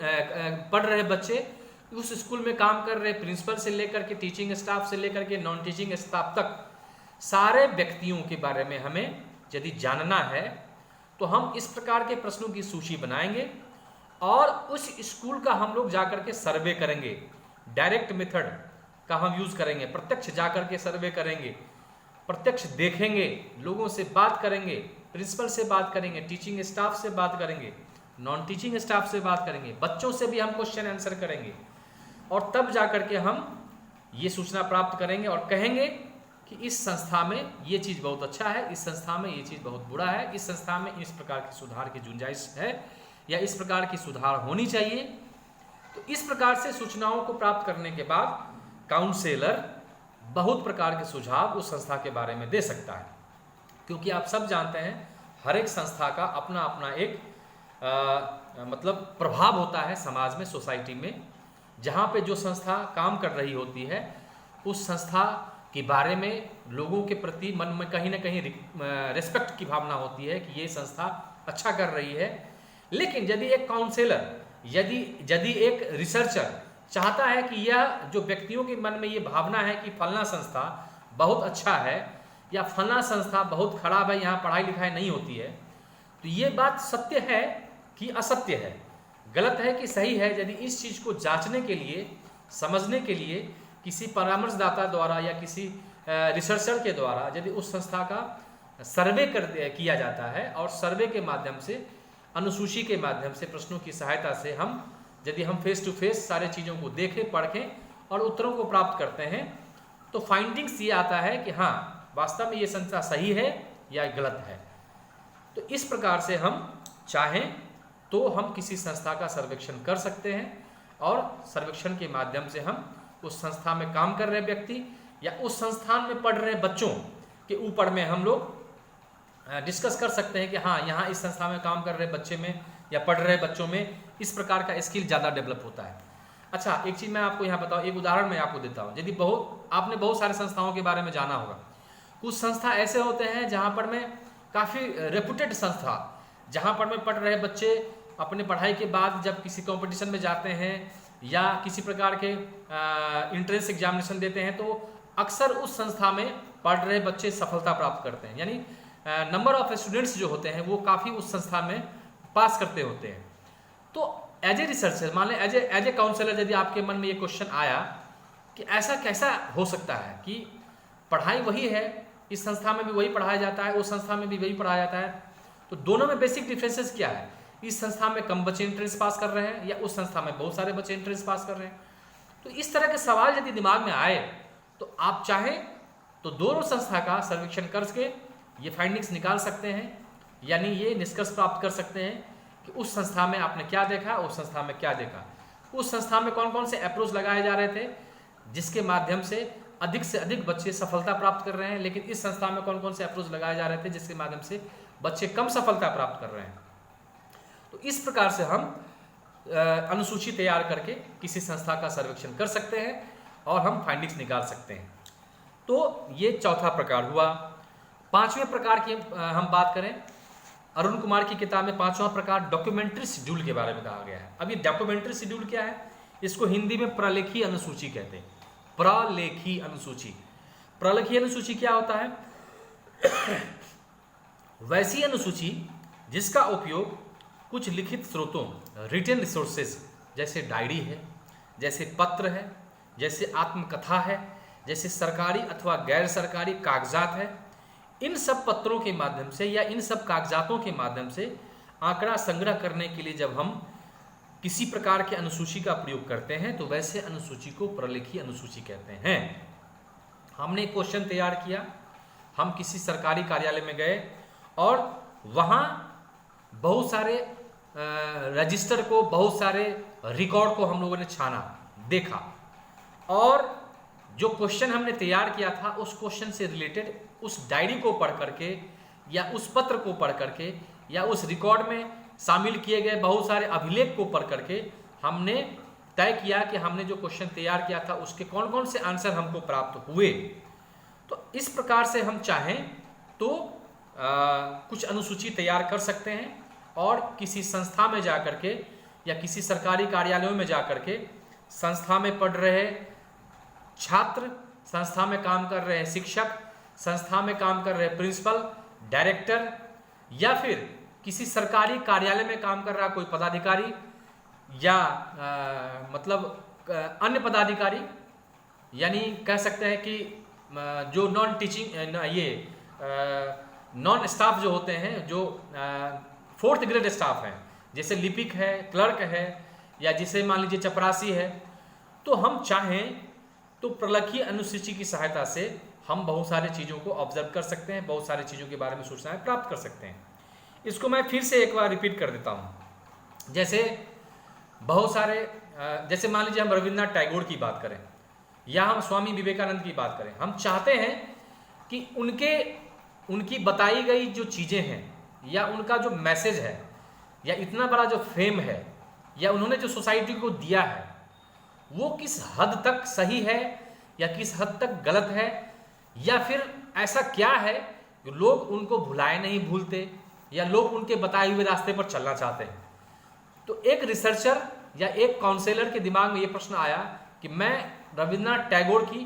पढ़ रहे बच्चे, उस स्कूल में काम कर रहे प्रिंसिपल से लेकर के टीचिंग स्टाफ से लेकर के नॉन टीचिंग स्टाफ तक सारे व्यक्तियों के बारे में हमें यदि जानना है तो हम इस प्रकार के प्रश्नों की सूची बनाएंगे और उस स्कूल का हम लोग जाकर के सर्वे करेंगे। डायरेक्ट मेथड का हम यूज करेंगे, प्रत्यक्ष जाकर के सर्वे करेंगे, प्रत्यक्ष देखेंगे, लोगों से बात करेंगे, प्रिंसिपल से बात करेंगे, टीचिंग स्टाफ से बात करेंगे नॉन टीचिंग स्टाफ से बात करेंगे, बच्चों से भी हम क्वेश्चन आंसर करेंगे, और तब जा करके हम ये सूचना प्राप्त करेंगे और कहेंगे कि इस संस्था में ये चीज़ बहुत अच्छा है, इस संस्था में ये चीज़ बहुत बुरा है, इस संस्था में इस प्रकार की सुधार की गुंजाइश है या इस प्रकार की सुधार होनी चाहिए। तो इस प्रकार से सूचनाओं को प्राप्त करने के बाद काउंसलर बहुत प्रकार के सुझाव उस संस्था के बारे में दे सकता है, क्योंकि आप सब जानते हैं हर एक संस्था का अपना अपना एक मतलब प्रभाव होता है समाज में, सोसाइटी में। जहाँ पे जो संस्था काम कर रही होती है उस संस्था के बारे में लोगों के प्रति मन में कहीं ना कहीं रिस्पेक्ट की भावना होती है कि ये संस्था अच्छा कर रही है। लेकिन यदि एक काउंसलर, यदि एक रिसर्चर चाहता है कि यह जो व्यक्तियों के मन में ये भावना है कि फलना संस्था बहुत अच्छा है या फलना संस्था बहुत खराब है, यहाँ पढ़ाई लिखाई नहीं होती है, तो ये बात सत्य है कि असत्य है, गलत है कि सही है, यदि इस चीज़ को जांचने के लिए, समझने के लिए किसी परामर्शदाता द्वारा या किसी रिसर्चर के द्वारा यदि उस संस्था का सर्वे किया जाता है और सर्वे के माध्यम से, अनुसूची के माध्यम से, प्रश्नों की सहायता से यदि हम फेस टू फेस सारे चीज़ों को देखें, पढ़ें और उत्तरों को प्राप्त करते हैं, तो फाइंडिंग्स ये आता है कि हाँ वास्तव में ये संस्था सही है या गलत है। तो इस प्रकार से हम चाहें तो हम किसी संस्था का सर्वेक्षण कर सकते हैं और सर्वेक्षण के माध्यम से हम उस संस्था में काम कर रहे व्यक्ति या उस संस्थान में पढ़ रहे बच्चों के ऊपर में हम लोग डिस्कस कर सकते हैं कि हाँ यहाँ इस संस्था में काम कर रहे बच्चे में या पढ़ रहे बच्चों में इस प्रकार का स्किल ज़्यादा डेवलप होता है। अच्छा, एक चीज़ मैं आपको यहाँ बताऊँ, एक उदाहरण मैं आपको देता हूँ। यदि आपने बहुत सारे संस्थाओं के बारे में जाना होगा, कुछ संस्था ऐसे होते हैं जहाँ पर में काफ़ी रेपुटेड संस्था, जहाँ पर में पढ़ रहे बच्चे अपने पढ़ाई के बाद जब किसी कंपटीशन में जाते हैं या किसी प्रकार के एंट्रेंस एग्जामिनेशन देते हैं, तो अक्सर उस संस्था में पढ़ रहे बच्चे सफलता प्राप्त करते हैं, यानी नंबर ऑफ स्टूडेंट्स जो होते हैं वो काफ़ी उस संस्था में पास करते होते हैं। तो एज ए रिसर्चर, मान लें एज ए काउंसलर, यदि आपके मन में ये क्वेश्चन आया कि ऐसा कैसा हो सकता है कि पढ़ाई वही है, इस संस्था में भी वही पढ़ाया जाता है, उस संस्था में भी वही पढ़ाया जाता है, तो दोनों में बेसिक डिफरेंसेस क्या है? इस संस्था में कम बच्चे एंट्रेंस पास कर रहे हैं या उस संस्था में बहुत सारे बच्चे एंट्रेंस पास कर रहे हैं? तो इस तरह के सवाल यदि दिमाग में आए तो आप चाहें तो दोनों संस्था का सर्वेक्षण करके ये फाइंडिंग्स निकाल सकते हैं, यानी ये निष्कर्ष प्राप्त कर सकते हैं कि उस संस्था में आपने क्या देखा, उस संस्था में क्या देखा, उस संस्था में कौन कौन से अप्रोच लगाए जा रहे थे जिसके माध्यम से अधिक बच्चे सफलता प्राप्त कर रहे हैं, लेकिन इस संस्था में कौन कौन से अप्रोच लगाए जा रहे थे जिसके माध्यम से बच्चे कम सफलता प्राप्त कर रहे हैं। तो इस प्रकार से हम अनुसूची तैयार करके किसी संस्था का सर्वेक्षण कर सकते हैं और हम फाइंडिंग्स निकाल सकते हैं। तो ये चौथा प्रकार हुआ। पांचवें प्रकार की हम बात करें, अरुण कुमार की किताब में पांचवा प्रकार डॉक्यूमेंट्री शेड्यूल के बारे में कहा गया है। अब ये डॉक्यूमेंट्री शेड्यूल क्या है? इसको हिंदी में प्रलेखी अनुसूची कहते हैं। प्रलेखी अनुसूची, प्रलेखी अनुसूची क्या होता है? वैसी अनुसूची जिसका उपयोग कुछ लिखित स्रोतों, रिटन रिसोर्सेज, जैसे डायरी है, जैसे पत्र है, जैसे आत्मकथा है, जैसे सरकारी अथवा गैर सरकारी कागजात है, इन सब पत्रों के माध्यम से या इन सब कागजातों के माध्यम से आंकड़ा संग्रह करने के लिए जब हम किसी प्रकार के अनुसूची का प्रयोग करते हैं तो वैसे अनुसूची को प्रलेखी अनुसूची कहते हैं। हमने क्वेश्चन तैयार किया, हम किसी सरकारी कार्यालय में गए और वहाँ बहुत सारे रजिस्टर को, बहुत सारे रिकॉर्ड को हम लोगों ने छाना, देखा, और जो क्वेश्चन हमने तैयार किया था उस क्वेश्चन से रिलेटेड उस डायरी को पढ़ करके या उस पत्र को पढ़ करके या उस रिकॉर्ड में शामिल किए गए बहुत सारे अभिलेख को पढ़ करके हमने तय किया कि हमने जो क्वेश्चन तैयार किया था उसके कौन कौन से आंसर हमको प्राप्त हुए। तो इस प्रकार से हम चाहें तो कुछ अनुसूची तैयार कर सकते हैं और किसी संस्था में जा करके या किसी सरकारी कार्यालयों में जा करके संस्था में पढ़ रहे छात्र, संस्था में काम कर रहे शिक्षक, संस्था में काम कर रहे प्रिंसिपल, डायरेक्टर या फिर किसी सरकारी कार्यालय में काम कर रहा कोई पदाधिकारी या अन्य पदाधिकारी, यानी कह सकते हैं कि जो नॉन टीचिंग नॉन स्टाफ जो होते हैं, जो 4th ग्रेड स्टाफ हैं, जैसे लिपिक है, क्लर्क है, या जिसे मान लीजिए चपरासी है, तो हम चाहें तो प्रलेखीय अनुसूची की सहायता से हम बहुत सारी चीज़ों को ऑब्जर्व कर सकते हैं, बहुत सारी चीज़ों के बारे में सूचनाएं प्राप्त कर सकते हैं। इसको मैं फिर से एक बार रिपीट कर देता हूँ। जैसे बहुत सारे जैसे मान लीजिए हम रविन्द्रनाथ टैगोर की बात करें या हम स्वामी विवेकानंद की बात करें, हम चाहते हैं कि उनकी बताई गई जो चीज़ें हैं या उनका जो मैसेज है या इतना बड़ा जो फेम है या उन्होंने जो सोसाइटी को दिया है वो किस हद तक सही है या किस हद तक गलत है, या फिर ऐसा क्या है कि लोग उनको भुलाए नहीं भूलते या लोग उनके बताए हुए रास्ते पर चलना चाहते हैं। तो एक रिसर्चर या एक काउंसलर के दिमाग में ये प्रश्न आया कि मैं रविन्द्रनाथ टैगोर की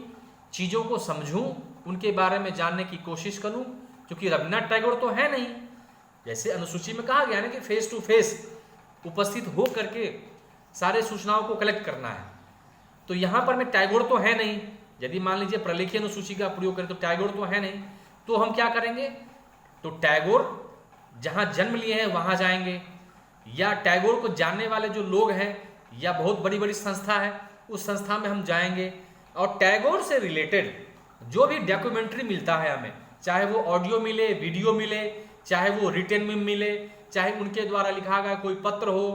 चीज़ों को समझूं, उनके बारे में जानने की कोशिश करूं, क्योंकि रविन्द्रनाथ टैगोर तो है नहीं, जैसे अनुसूची में कहा गया ना कि फेस टू फेस उपस्थित हो करके सारे सूचनाओं को कलेक्ट करना है। तो यहाँ पर मैं टैगोर तो है नहीं, यदि मान लीजिए प्रलेखीय अनुसूची का प्रयोग करें तो टैगोर तो है नहीं, तो हम क्या करेंगे, तो टैगोर जहाँ जन्म लिए हैं वहाँ जाएंगे, या टैगोर को जानने वाले जो लोग हैं या बहुत बड़ी बड़ी संस्था है उस संस्था में हम जाएंगे और टैगोर से रिलेटेड जो भी डॉक्यूमेंट्री मिलता है हमें, चाहे वो ऑडियो मिले, वीडियो मिले, चाहे वो रिटन में मिले, चाहे उनके द्वारा लिखा गया कोई पत्र हो,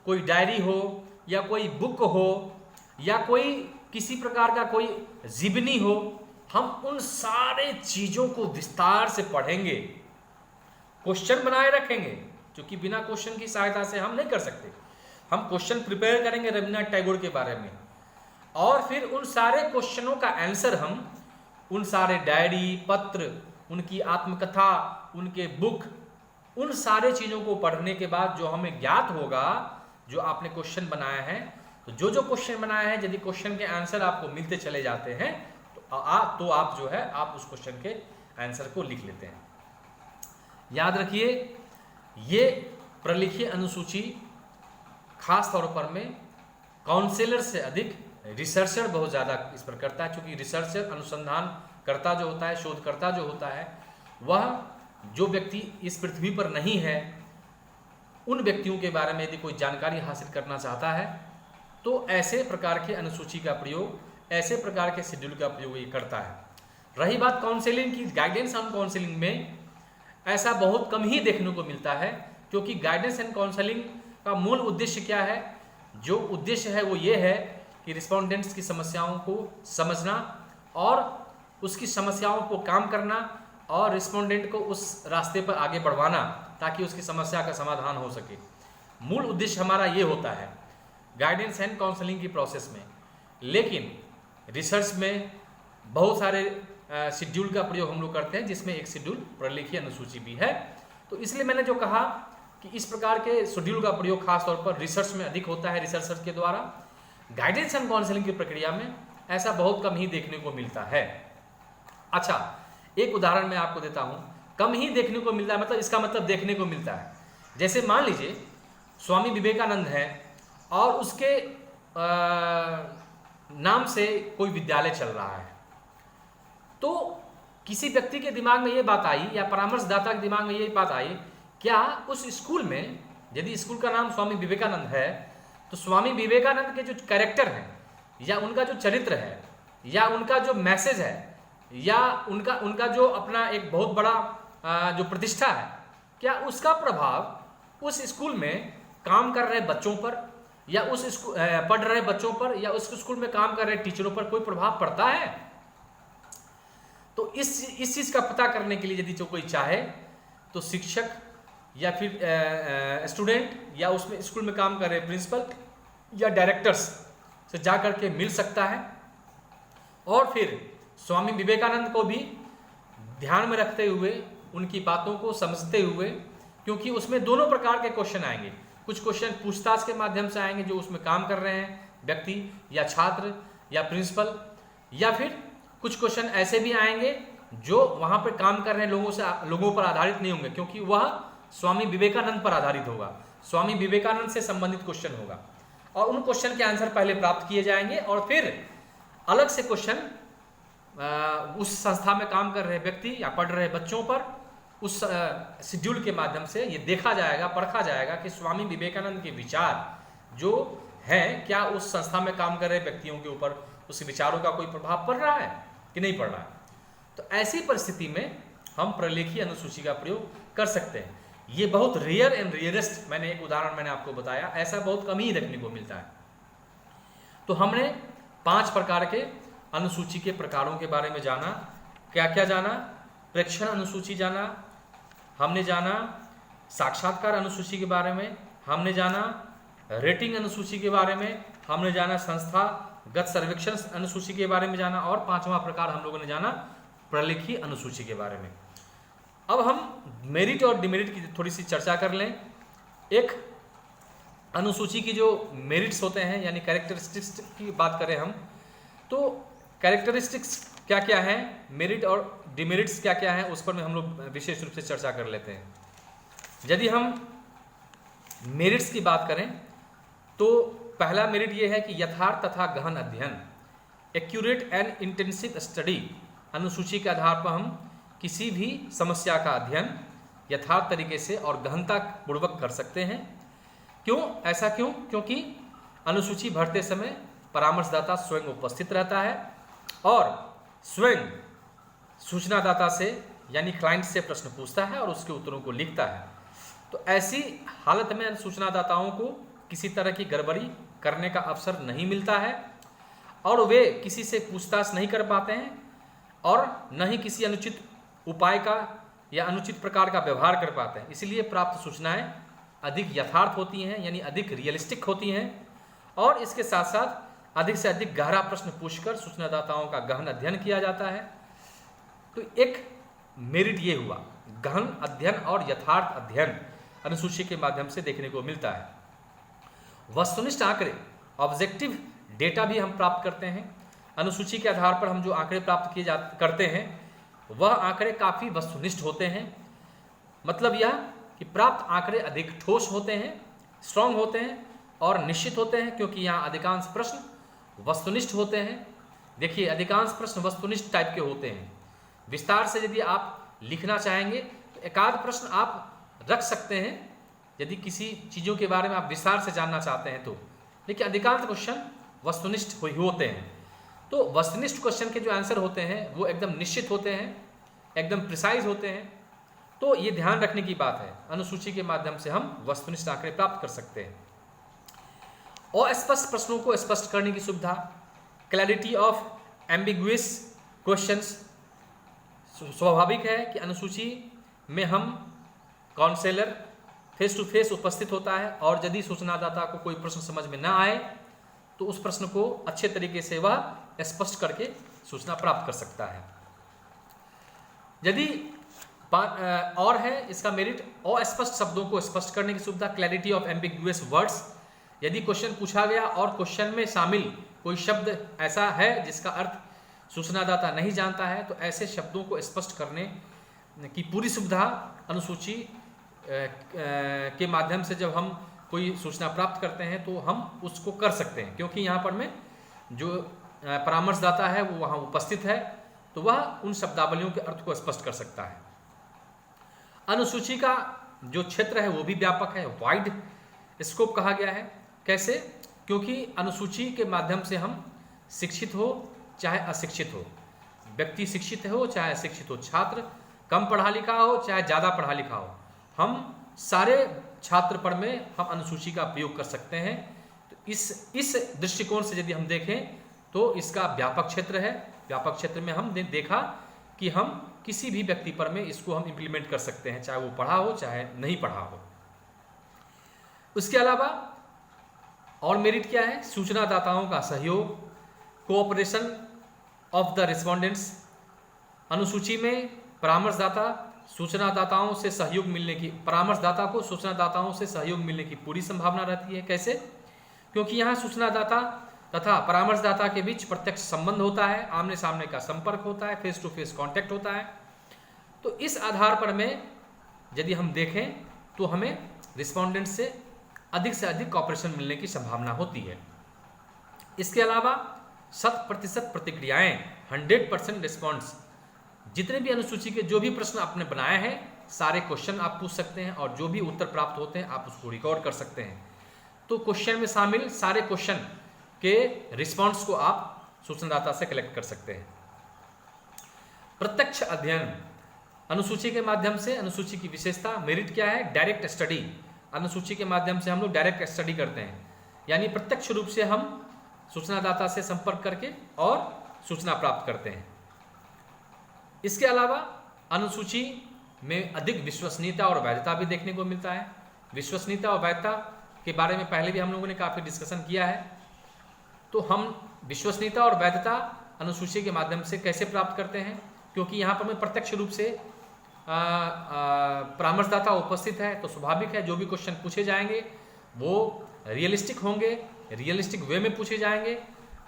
कोई डायरी हो, या कोई बुक हो, या कोई किसी प्रकार का कोई जीवनी हो, हम उन सारे चीज़ों को विस्तार से पढ़ेंगे, क्वेश्चन बनाए रखेंगे, क्योंकि बिना क्वेश्चन की सहायता से हम नहीं कर सकते। हम क्वेश्चन प्रिपेयर करेंगे रविन्द्रनाथ टैगोर के बारे में और फिर उन सारे क्वेश्चनों का आंसर हम उन सारे डायरी, पत्र, उनकी आत्मकथा, उनके बुक, उन सारे चीज़ों को पढ़ने के बाद जो हमें ज्ञात होगा, जो आपने क्वेश्चन बनाया है, तो जो क्वेश्चन बनाया है यदि क्वेश्चन के आंसर आपको मिलते चले जाते हैं तो आप जो है आप उस क्वेश्चन के आंसर को लिख लेते हैं। याद रखिए, ये प्रलेखीय अनुसूची खास तौर पर में काउंसलर से अधिक रिसर्चर बहुत ज़्यादा इस पर करता है, क्योंकि रिसर्चर अनुसंधानकर्ता जो होता है, शोधकर्ता जो होता है, वह जो व्यक्ति इस पृथ्वी पर नहीं है उन व्यक्तियों के बारे में यदि कोई जानकारी हासिल करना चाहता है तो ऐसे प्रकार के अनुसूची का प्रयोग, ऐसे प्रकार के शेड्यूल का प्रयोग ये करता है। रही बात काउंसलिंग की, गाइडेंस ऑन काउंसलिंग में ऐसा बहुत कम ही देखने को मिलता है, क्योंकि गाइडेंस एंड काउंसलिंग का मूल उद्देश्य क्या है? जो उद्देश्य है वो ये है कि रिस्पोंडेंट्स की समस्याओं को समझना और उसकी समस्याओं को काम करना और रिस्पोंडेंट को उस रास्ते पर आगे बढ़वाना ताकि उसकी समस्या का समाधान हो सके। मूल उद्देश्य हमारा ये होता है गाइडेंस एंड काउंसलिंग की प्रोसेस में। लेकिन रिसर्च में बहुत सारे शेड्यूल का प्रयोग हम लोग करते हैं, जिसमें एक शेड्यूल प्रलेखीय अनुसूची भी है। तो इसलिए मैंने जो कहा कि इस प्रकार के शेड्यूल का प्रयोग खास तौर पर रिसर्च में अधिक होता है, रिसर्चर के द्वारा। गाइडेंस एंड काउंसलिंग की प्रक्रिया में ऐसा बहुत कम ही देखने को मिलता है। अच्छा, एक उदाहरण मैं आपको देता हूँ। कम ही देखने को मिलता है मतलब इसका मतलब देखने को मिलता है, जैसे मान लीजिए स्वामी विवेकानंद है और उसके नाम से कोई विद्यालय चल रहा है, तो किसी व्यक्ति के दिमाग में ये बात आई या परामर्शदाता के दिमाग में ये बात आई, क्या उस स्कूल में, यदि स्कूल का नाम स्वामी विवेकानंद है, तो स्वामी विवेकानंद के जो कैरेक्टर हैं या उनका जो चरित्र है या उनका जो मैसेज है या उनका जो अपना एक बहुत बड़ा जो प्रतिष्ठा है, क्या उसका प्रभाव उस स्कूल में काम कर रहे बच्चों पर या पढ़ रहे बच्चों पर या उस स्कूल में काम कर रहे टीचरों पर कोई प्रभाव पड़ता है? तो इस चीज़ का पता करने के लिए यदि जो कोई चाहे तो शिक्षक या फिर स्टूडेंट या उसमें स्कूल में काम कर रहे प्रिंसिपल या डायरेक्टर्स से जा कर के मिल सकता है और फिर स्वामी विवेकानंद को भी ध्यान में रखते हुए उनकी बातों को समझते हुए, क्योंकि उसमें दोनों प्रकार के क्वेश्चन आएंगे। कुछ क्वेश्चन पूछताछ के माध्यम से आएंगे जो उसमें काम कर रहे हैं व्यक्ति या छात्र या प्रिंसिपल, या फिर कुछ क्वेश्चन ऐसे भी आएंगे जो वहाँ पर काम कर रहे लोगों पर आधारित नहीं होंगे, क्योंकि वह स्वामी विवेकानंद पर आधारित होगा, स्वामी विवेकानंद से संबंधित क्वेश्चन होगा और उन क्वेश्चन के आंसर पहले प्राप्त किए जाएंगे और फिर अलग से क्वेश्चन उस संस्था में काम कर रहे व्यक्ति या पढ़ रहे बच्चों पर उस शेड्यूल के माध्यम से ये देखा जाएगा, परखा जाएगा कि स्वामी विवेकानंद के विचार जो हैं क्या उस संस्था में काम कर रहे व्यक्तियों के ऊपर उस विचारों का कोई प्रभाव पड़ रहा है कि नहीं पड़ रहा है। तो ऐसी परिस्थिति में हम प्रलेखीय अनुसूची का प्रयोग कर सकते हैं। ये बहुत रेयर एंड रेयरेस्ट, मैंने एक उदाहरण मैंने आपको बताया, ऐसा बहुत कम ही देखने को मिलता है। तो हमने 5 प्रकार के अनुसूची के प्रकारों के बारे में जाना। क्या क्या जाना? प्रेक्षण अनुसूची जाना, हमने जाना साक्षात्कार अनुसूची के बारे में, हमने जाना रेटिंग अनुसूची के बारे में, हमने जाना संस्थागत सर्वेक्षण अनुसूची के बारे में जाना, और 5वां प्रकार हम लोगों ने जाना प्रलेखीय अनुसूची के बारे में। अब हम मेरिट और डिमेरिट की थोड़ी सी चर्चा कर लें। एक अनुसूची की जो मेरिट्स होते हैं यानी कैरेक्टरिस्टिक्स की बात करें हम, तो कैरेक्टरिस्टिक्स क्या क्या है, मेरिट और डिमेरिट्स क्या क्या है, उस पर में हम लोग विशेष रूप से चर्चा कर लेते हैं। यदि हम मेरिट्स की बात करें तो पहला मेरिट ये है कि यथार्थ तथा गहन अध्ययन, एक्यूरेट एंड इंटेंसिव स्टडी। अनुसूची के आधार पर हम किसी भी समस्या का अध्ययन यथार्थ तरीके से और गहनता पूर्वक कर सकते हैं। क्यों ऐसा? क्योंकि अनुसूची भरते समय परामर्शदाता स्वयं उपस्थित रहता है और स्वयं सूचनादाता से यानी क्लाइंट से प्रश्न पूछता है और उसके उत्तरों को लिखता है। तो ऐसी हालत में सूचनादाताओं को किसी तरह की गड़बड़ी करने का अवसर नहीं मिलता है और वे किसी से पूछताछ नहीं कर पाते हैं और न ही किसी अनुचित उपाय का या अनुचित प्रकार का व्यवहार कर पाते हैं। इसलिए प्राप्त सूचनाएं अधिक यथार्थ होती हैं यानी अधिक रियलिस्टिक होती हैं और इसके साथ साथ अधिक से अधिक गहरा प्रश्न पूछकर सूचनादाताओं का गहन अध्ययन किया जाता है। तो एक मेरिट ये हुआ, गहन अध्ययन और यथार्थ अध्ययन अनुसूची के माध्यम से देखने को मिलता है। वस्तुनिष्ठ आंकड़े, ऑब्जेक्टिव डेटा भी हम प्राप्त करते हैं। अनुसूची के आधार पर हम जो आंकड़े प्राप्त करते हैं वह आंकड़े काफ़ी वस्तुनिष्ठ होते हैं। मतलब यह कि प्राप्त आंकड़े अधिक ठोस होते हैं, स्ट्रॉन्ग होते हैं और निश्चित होते हैं, क्योंकि यहाँ अधिकांश प्रश्न वस्तुनिष्ठ होते हैं। देखिए, अधिकांश प्रश्न वस्तुनिष्ठ टाइप के होते हैं। विस्तार से यदि आप लिखना चाहेंगे तो एकाध प्रश्न आप रख सकते हैं यदि किसी चीज़ों के बारे में आप विस्तार से जानना चाहते हैं तो, लेकिन अधिकांश क्वेश्चन वस्तुनिष्ठ होते हैं। तो वस्तुनिष्ठ क्वेश्चन के जो आंसर होते हैं वो एकदम निश्चित होते हैं, एकदम प्रिसाइज होते हैं। तो ये ध्यान रखने की बात है, अनुसूची के माध्यम से हम वस्तुनिष्ठ आंकड़े प्राप्त कर सकते हैं। अस्पष्ट प्रश्नों को स्पष्ट करने की सुविधा, क्लैरिटी ऑफ एम्बिगुअस क्वेश्चंस। स्वाभाविक है कि अनुसूची में हम काउंसलर फेस टू फेस उपस्थित होता है और यदि सूचनादाता को कोई प्रश्न समझ में ना आए तो उस प्रश्न को अच्छे तरीके से वह स्पष्ट करके सूचना प्राप्त कर सकता है। यदि और है इसका मेरिट, अस्पष्ट शब्दों को स्पष्ट करने की सुविधा, क्लैरिटी ऑफ एम्बिगुअस वर्ड्स। यदि क्वेश्चन पूछा गया और क्वेश्चन में शामिल कोई शब्द ऐसा है जिसका अर्थ सूचनादाता नहीं जानता है तो ऐसे शब्दों को स्पष्ट करने की पूरी सुविधा अनुसूची के माध्यम से जब हम कोई सूचना प्राप्त करते हैं तो हम उसको कर सकते हैं, क्योंकि यहाँ पर में जो परामर्शदाता है वो वहाँ उपस्थित है तो वह उन शब्दावलियों के अर्थ को स्पष्ट कर सकता है। अनुसूची का जो क्षेत्र है वो भी व्यापक है, वाइड स्कोप कहा गया है। कैसे? क्योंकि अनुसूची के माध्यम से हम शिक्षित हो चाहे अशिक्षित हो, व्यक्ति शिक्षित हो चाहे अशिक्षित हो, छात्र कम पढ़ा लिखा हो चाहे ज़्यादा पढ़ा लिखा हो, हम सारे छात्र पर में हम अनुसूची का प्रयोग कर सकते हैं। तो इस दृष्टिकोण से यदि हम देखें तो इसका व्यापक क्षेत्र है। व्यापक क्षेत्र में हम देखा कि हम किसी भी व्यक्ति पर में इसको हम इम्प्लीमेंट कर सकते हैं, चाहे वो पढ़ा हो चाहे नहीं पढ़ा हो। उसके अलावा और मेरिट क्या है? सूचनादाताओं का सहयोग, कोऑपरेशन ऑफ द रिस्पोंडेंट्स। अनुसूची में परामर्शदाता सूचनादाताओं से सहयोग मिलने की परामर्शदाता को सूचनादाताओं से सहयोग मिलने की पूरी संभावना रहती है। कैसे? क्योंकि यहाँ सूचनादाता तथा परामर्शदाता के बीच प्रत्यक्ष संबंध होता है, आमने सामने का संपर्क होता है, फेस टू फेस कांटेक्ट होता है। तो इस आधार पर में यदि हम देखें तो हमें रिस्पोंडेंट से अधिक कॉपरेशन मिलने की संभावना होती है। इसके अलावा 100% प्रतिक्रियाएं, 100% रिस्पॉन्स। जितने भी अनुसूची के जो भी प्रश्न आपने बनाए हैं सारे क्वेश्चन आप पूछ सकते हैं और जो भी उत्तर प्राप्त होते हैं आप उसको रिकॉर्ड कर सकते हैं। तो क्वेश्चन में शामिल सारे क्वेश्चन के रिस्पॉन्स को आप सूचनादाता से कलेक्ट कर सकते हैं। प्रत्यक्ष अध्ययन, अनुसूची के माध्यम से अनुसूची की विशेषता मेरिट क्या है? Direct study. अनुसूची के माध्यम से हम लोग डायरेक्ट स्टडी करते हैं, यानी प्रत्यक्ष रूप से हम सूचनादाता से संपर्क करके और सूचना प्राप्त करते हैं। इसके अलावा अनुसूची में अधिक विश्वसनीयता और वैधता भी देखने को मिलता है। विश्वसनीयता और वैधता के बारे में पहले भी हम लोगों ने काफ़ी डिस्कशन किया है। तो हम विश्वसनीयता और वैधता अनुसूची के माध्यम से कैसे प्राप्त करते हैं? क्योंकि यहाँ पर मैं प्रत्यक्ष रूप से परामर्शदाता उपस्थित है, तो स्वाभाविक है जो भी क्वेश्चन पूछे जाएंगे वो रियलिस्टिक होंगे, रियलिस्टिक वे में पूछे जाएंगे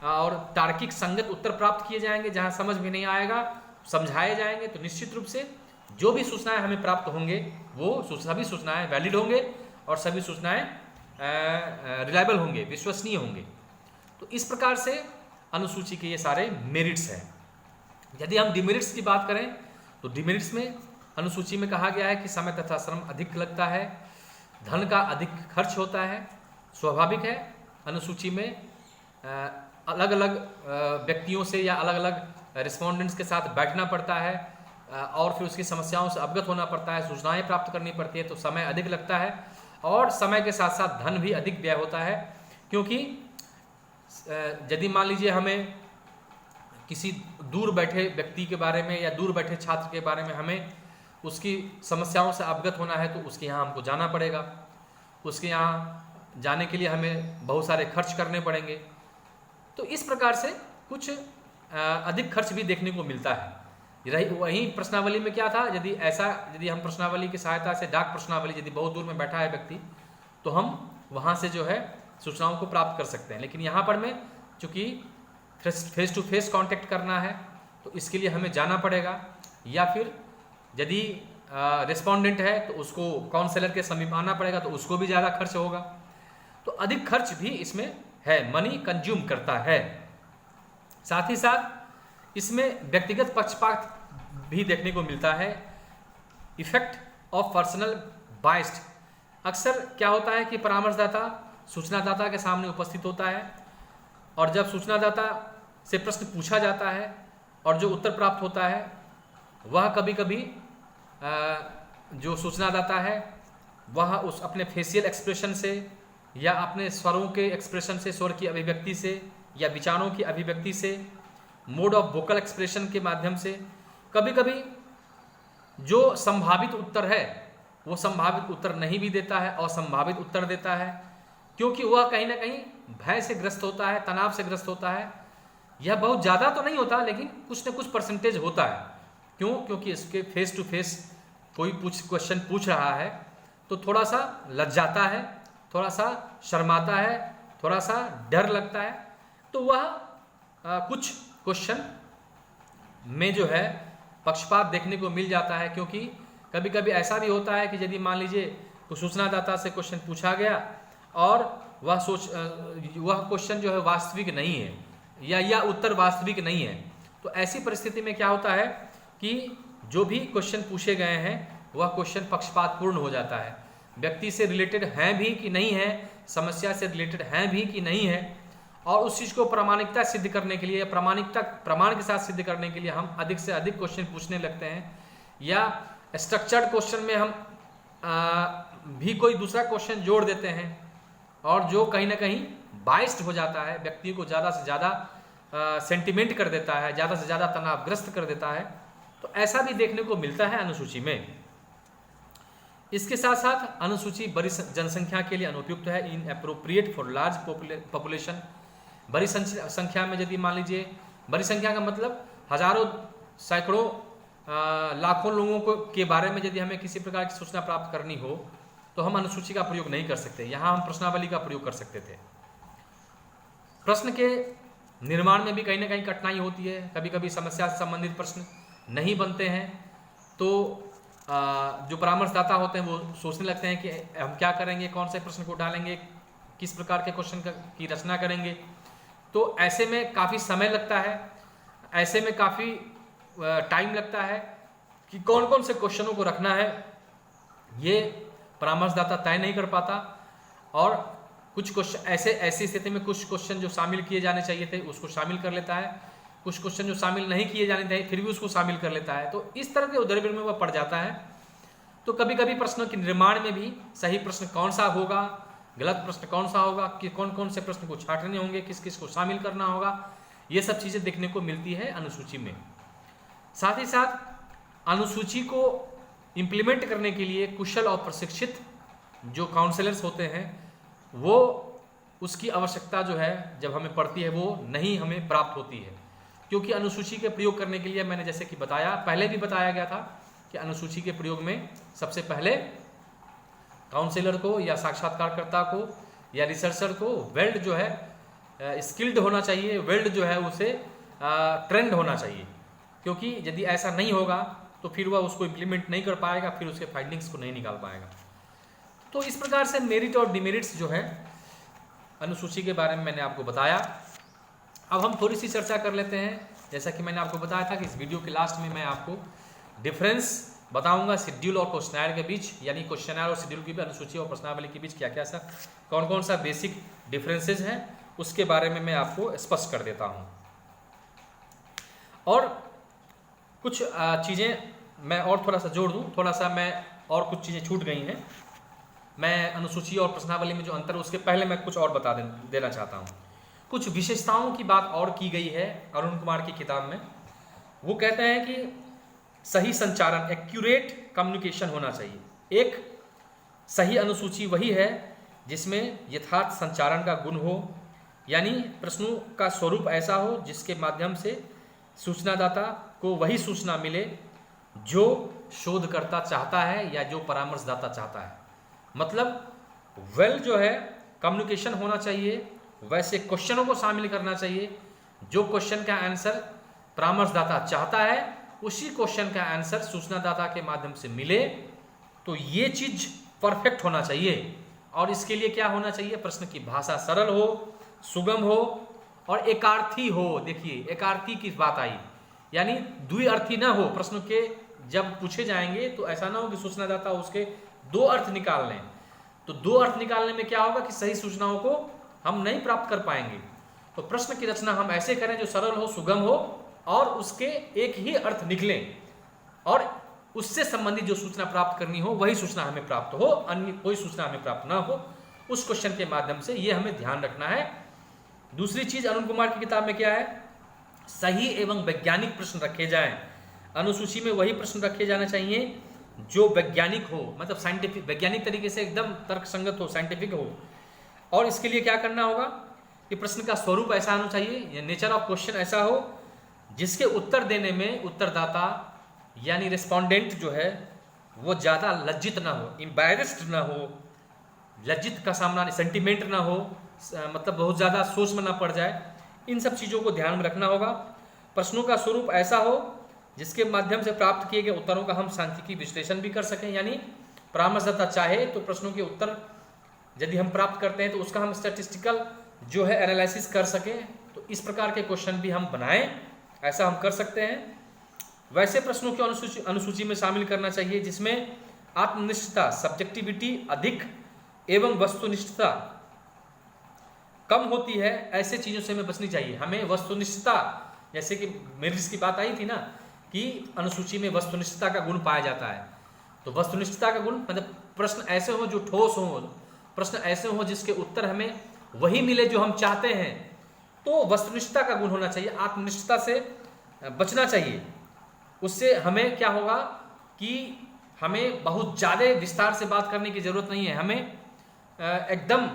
और तार्किक संगत उत्तर प्राप्त किए जाएंगे। जहाँ समझ में नहीं आएगा समझाए जाएंगे। तो निश्चित रूप से जो भी सूचनाएं हमें प्राप्त होंगे वो सभी सूचनाएं वैलिड होंगे और सभी सूचनाएं रिलायबल होंगे, विश्वसनीय होंगे। तो इस प्रकार से अनुसूची के ये सारे मेरिट्स हैं। यदि हम डिमेरिट्स की बात करें तो डिमेरिट्स में अनुसूची में कहा गया है कि समय तथा श्रम अधिक लगता है, धन का अधिक खर्च होता है। स्वाभाविक है, अनुसूची में अलग अलग व्यक्तियों से या अलग अलग रिस्पोंडेंट्स के साथ बैठना पड़ता है और फिर उसकी समस्याओं से अवगत होना पड़ता है, सूचनाएं प्राप्त करनी पड़ती है, तो समय अधिक लगता है और समय के साथ साथ धन भी अधिक व्यय होता है। क्योंकि यदि मान लीजिए हमें किसी दूर बैठे व्यक्ति के बारे में या दूर बैठे छात्र के बारे में हमें उसकी समस्याओं से अवगत होना है, तो उसके यहाँ हमको जाना पड़ेगा। उसके यहाँ जाने के लिए हमें बहुत सारे खर्च करने पड़ेंगे। तो इस प्रकार से कुछ अधिक खर्च भी देखने को मिलता है। वहीं प्रश्नावली में क्या था, यदि हम प्रश्नावली की सहायता से डाक प्रश्नावली, यदि बहुत दूर में बैठा है व्यक्ति, तो हम वहाँ से जो है सूचनाओं को प्राप्त कर सकते हैं। लेकिन यहाँ पर में चूँकि फेस टू फेस कांटेक्ट करना है तो इसके लिए हमें जाना पड़ेगा, या फिर यदि रिस्पोंडेंट है तो उसको काउंसलर के समीप आना पड़ेगा, तो उसको भी ज़्यादा खर्च होगा। तो अधिक खर्च भी इसमें है, मनी कंज्यूम करता है। साथ ही साथ इसमें व्यक्तिगत पक्षपात भी देखने को मिलता है। इफेक्ट ऑफ पर्सनल बाइस्ड, अक्सर क्या होता है कि परामर्शदाता सूचनादाता के सामने उपस्थित होता है और जब सूचनादाता से प्रश्न पूछा जाता है और जो उत्तर प्राप्त होता है वह कभी कभी जो सूचनादाता है वह उस अपने फेशियल एक्सप्रेशन से या अपने स्वरों के एक्सप्रेशन से, स्वर की अभिव्यक्ति से या विचारों की अभिव्यक्ति से, मोड ऑफ वोकल एक्सप्रेशन के माध्यम से कभी कभी जो संभावित उत्तर है वो संभावित उत्तर नहीं भी देता है और संभावित उत्तर देता है, क्योंकि वह कहीं ना कहीं भय से ग्रस्त होता है, तनाव से ग्रस्त होता है। यह बहुत ज़्यादा तो नहीं होता लेकिन कुछ न कुछ परसेंटेज होता है। क्यों? क्योंकि इसके फेस टू फेस कोई क्वेश्चन पूछ रहा है तो थोड़ा सा लज्जाता है, थोड़ा सा शर्माता है, थोड़ा सा डर लगता है। तो वह कुछ क्वेश्चन में जो है पक्षपात देखने को मिल जाता है, क्योंकि कभी कभी ऐसा भी होता है कि यदि मान लीजिए कुछ सूचनादाता से क्वेश्चन पूछा गया और वह क्वेश्चन जो है वास्तविक नहीं है या उत्तर वास्तविक नहीं है, तो ऐसी परिस्थिति में क्या होता है कि जो भी क्वेश्चन पूछे गए हैं वह क्वेश्चन पक्षपातपूर्ण हो जाता है। व्यक्ति से रिलेटेड हैं भी कि नहीं है, समस्या से रिलेटेड हैं भी कि नहीं है, और उस चीज़ को प्रामाणिकता सिद्ध करने के लिए, प्रमाण के साथ सिद्ध करने के लिए हम अधिक से अधिक क्वेश्चन पूछने लगते हैं, या स्ट्रक्चर्ड क्वेश्चन में हम भी कोई दूसरा क्वेश्चन जोड़ देते हैं और जो कहीं ना कहीं बाइस्ड हो जाता है, व्यक्ति को ज़्यादा से ज़्यादा सेंटिमेंट कर देता है, ज़्यादा से ज़्यादा तनावग्रस्त कर देता है। तो ऐसा भी देखने को मिलता है अनुसूची में। इसके साथ साथ अनुसूची बड़ी जनसंख्या के लिए अनुपयुक्त है, in appropriate for large population. बड़ी संख्या में यदि मान लीजिए, बड़ी संख्या का मतलब हजारों, सैकड़ों, लाखों लोगों के बारे में यदि हमें किसी प्रकार की सूचना प्राप्त करनी हो तो हम अनुसूची का प्रयोग नहीं कर सकते। यहाँ हम प्रश्नावली का प्रयोग कर सकते थे। प्रश्न के निर्माण में भी कहीं ना कहीं कठिनाई होती है, कभी कभी समस्या से संबंधित प्रश्न नहीं बनते हैं, तो जो परामर्शदाता होते हैं वो सोचने लगते हैं कि हम क्या करेंगे, कौन से प्रश्न को डालेंगे, किस प्रकार के क्वेश्चन की रचना करेंगे। तो ऐसे में काफ़ी समय लगता है, ऐसे में काफ़ी टाइम लगता है कि कौन कौन से क्वेश्चनों को रखना है ये परामर्शदाता तय नहीं कर पाता, और कुछ क्वेश्चन ऐसी स्थिति में कुछ क्वेश्चन जो शामिल किए जाने चाहिए थे उसको शामिल कर लेता है, कुछ क्वेश्चन जो शामिल नहीं किए जाने चाहिए फिर भी उसको शामिल कर लेता है। तो इस तरह के उदरबिर में वह पड़ जाता है। तो कभी कभी प्रश्नों के निर्माण में भी सही प्रश्न कौन सा होगा, गलत प्रश्न कौन सा होगा, कि कौन कौन से प्रश्न को छांटने होंगे, किस किस को शामिल करना होगा, ये सब चीज़ें देखने को मिलती है अनुसूची में। साथ ही साथ अनुसूची को इम्प्लीमेंट करने के लिए कुशल और प्रशिक्षित जो काउंसलर्स होते हैं वो उसकी आवश्यकता जो है जब हमें पड़ती है वो नहीं हमें प्राप्त होती है, क्योंकि अनुसूची के प्रयोग करने के लिए मैंने जैसे कि बताया, पहले भी बताया गया था कि अनुसूची के प्रयोग में सबसे पहले काउंसलर को या साक्षात्कारकर्ता को या रिसर्चर को वेल्ड जो है स्किल्ड होना चाहिए, वेल्ड जो है उसे ट्रेंड होना चाहिए, क्योंकि यदि ऐसा नहीं होगा तो फिर वह उसको इम्प्लीमेंट नहीं कर पाएगा, फिर उसके फाइंडिंग्स को नहीं निकाल पाएगा। तो इस प्रकार से मेरिट और डिमेरिट्स जो है अनुसूची के बारे में मैंने आपको बताया। अब हम थोड़ी सी चर्चा कर लेते हैं। जैसा कि मैंने आपको बताया था कि इस वीडियो के लास्ट में मैं आपको डिफरेंस बताऊंगा शेड्यूल और क्वेश्चनर के बीच, यानी क्वेश्चनर और शेड्यूल के बीच, अनुसूची और प्रश्नावली के बीच क्या क्या सा कौन कौन सा बेसिक डिफरेंसेस हैं उसके बारे में मैं आपको स्पष्ट कर देता हूं। और कुछ चीज़ें मैं और थोड़ा सा जोड़ दूं, थोड़ा सा मैं और कुछ चीज़ें छूट गई हैं। मैं अनुसूची और प्रश्नावली में जो अंतर है उसके पहले मैं कुछ और बता देना चाहता हूँ। कुछ विशेषताओं की बात और की गई है अरुण कुमार की किताब में। वो कहते हैं कि सही संचारण, एक्यूरेट कम्युनिकेशन होना चाहिए। एक सही अनुसूची वही है जिसमें यथार्थ संचारण का गुण हो, यानी प्रश्नों का स्वरूप ऐसा हो जिसके माध्यम से सूचनादाता को वही सूचना मिले जो शोधकर्ता चाहता है या जो परामर्शदाता चाहता है। मतलब वेल जो है कम्युनिकेशन होना चाहिए, वैसे क्वेश्चनों को शामिल करना चाहिए, जो क्वेश्चन का आंसर परामर्शदाता चाहता है उसी क्वेश्चन का आंसर सूचनादाता के माध्यम से मिले। तो ये चीज परफेक्ट होना चाहिए। और इसके लिए क्या होना चाहिए, प्रश्न की भाषा सरल हो, सुगम हो और एकार्थी हो। देखिए एकार्थी की बात आई, यानी द्विअर्थी ना हो। प्रश्न के जब पूछे जाएंगे तो ऐसा ना हो कि सूचनादाता उसके दो अर्थ निकाल लें, तो दो अर्थ निकालने में क्या होगा कि सही सूचनाओं को हम नहीं प्राप्त कर पाएंगे। तो प्रश्न की रचना हम ऐसे करें जो सरल हो, सुगम हो और उसके एक ही अर्थ निकले और उससे संबंधित जो सूचना प्राप्त करनी हो वही सूचना हमें प्राप्त हो, अन्य कोई सूचना हमें प्राप्त ना हो। उस क्वेश्चन के माध्यम से ये हमें ध्यान रखना है। दूसरी चीज अरुण कुमार की किताब में क्या है, सही एवं वैज्ञानिक प्रश्न रखे जाएं। अनुसूची में वही प्रश्न रखे जाने चाहिए जो वैज्ञानिक हो, मतलब साइंटिफिक, वैज्ञानिक तरीके से एकदम तर्कसंगत हो, साइंटिफिक हो। और इसके लिए क्या करना होगा कि प्रश्न का स्वरूप ऐसा होना चाहिए, नेचर ऑफ क्वेश्चन ऐसा हो जिसके उत्तर देने में उत्तरदाता यानी रिस्पोंडेंट जो है वो ज़्यादा लज्जित ना हो, एम्बैरेस्ड ना हो, लज्जित का सामना, सेंटिमेंट ना हो, मतलब बहुत ज़्यादा सोच में ना पड़ जाए। इन सब चीज़ों को ध्यान में रखना होगा। प्रश्नों का स्वरूप ऐसा हो जिसके माध्यम से प्राप्त किए गए उत्तरों का हम सांख्यिकीय विश्लेषण भी कर सकें, यानी परामर्शदाता चाहे तो प्रश्नों के उत्तर यदि हम प्राप्त करते हैं तो उसका हम स्टैटिस्टिकल जो है एनालिसिस कर सकें। तो इस प्रकार के क्वेश्चन भी हम बनाएं, ऐसा हम कर सकते हैं। वैसे प्रश्नों की अनुसूची में शामिल करना चाहिए जिसमें आत्मनिष्ठता, सब्जेक्टिविटी अधिक एवं वस्तुनिष्ठता कम होती है। ऐसे चीज़ों से हमें बचनी चाहिए। हमें वस्तुनिष्ठता, जैसे कि मेरिट्स की बात आई थी ना कि अनुसूची में वस्तुनिष्ठता का गुण पाया जाता है। तो वस्तुनिष्ठता का गुण मतलब प्रश्न ऐसे हो जो ठोस हो, प्रश्न ऐसे हो जिसके उत्तर हमें वही मिले जो हम चाहते हैं। तो वस्तुनिष्ठता का गुण होना चाहिए, आत्मनिष्ठता से बचना चाहिए। उससे हमें क्या होगा कि हमें बहुत ज़्यादा विस्तार से बात करने की ज़रूरत नहीं है, हमें एकदम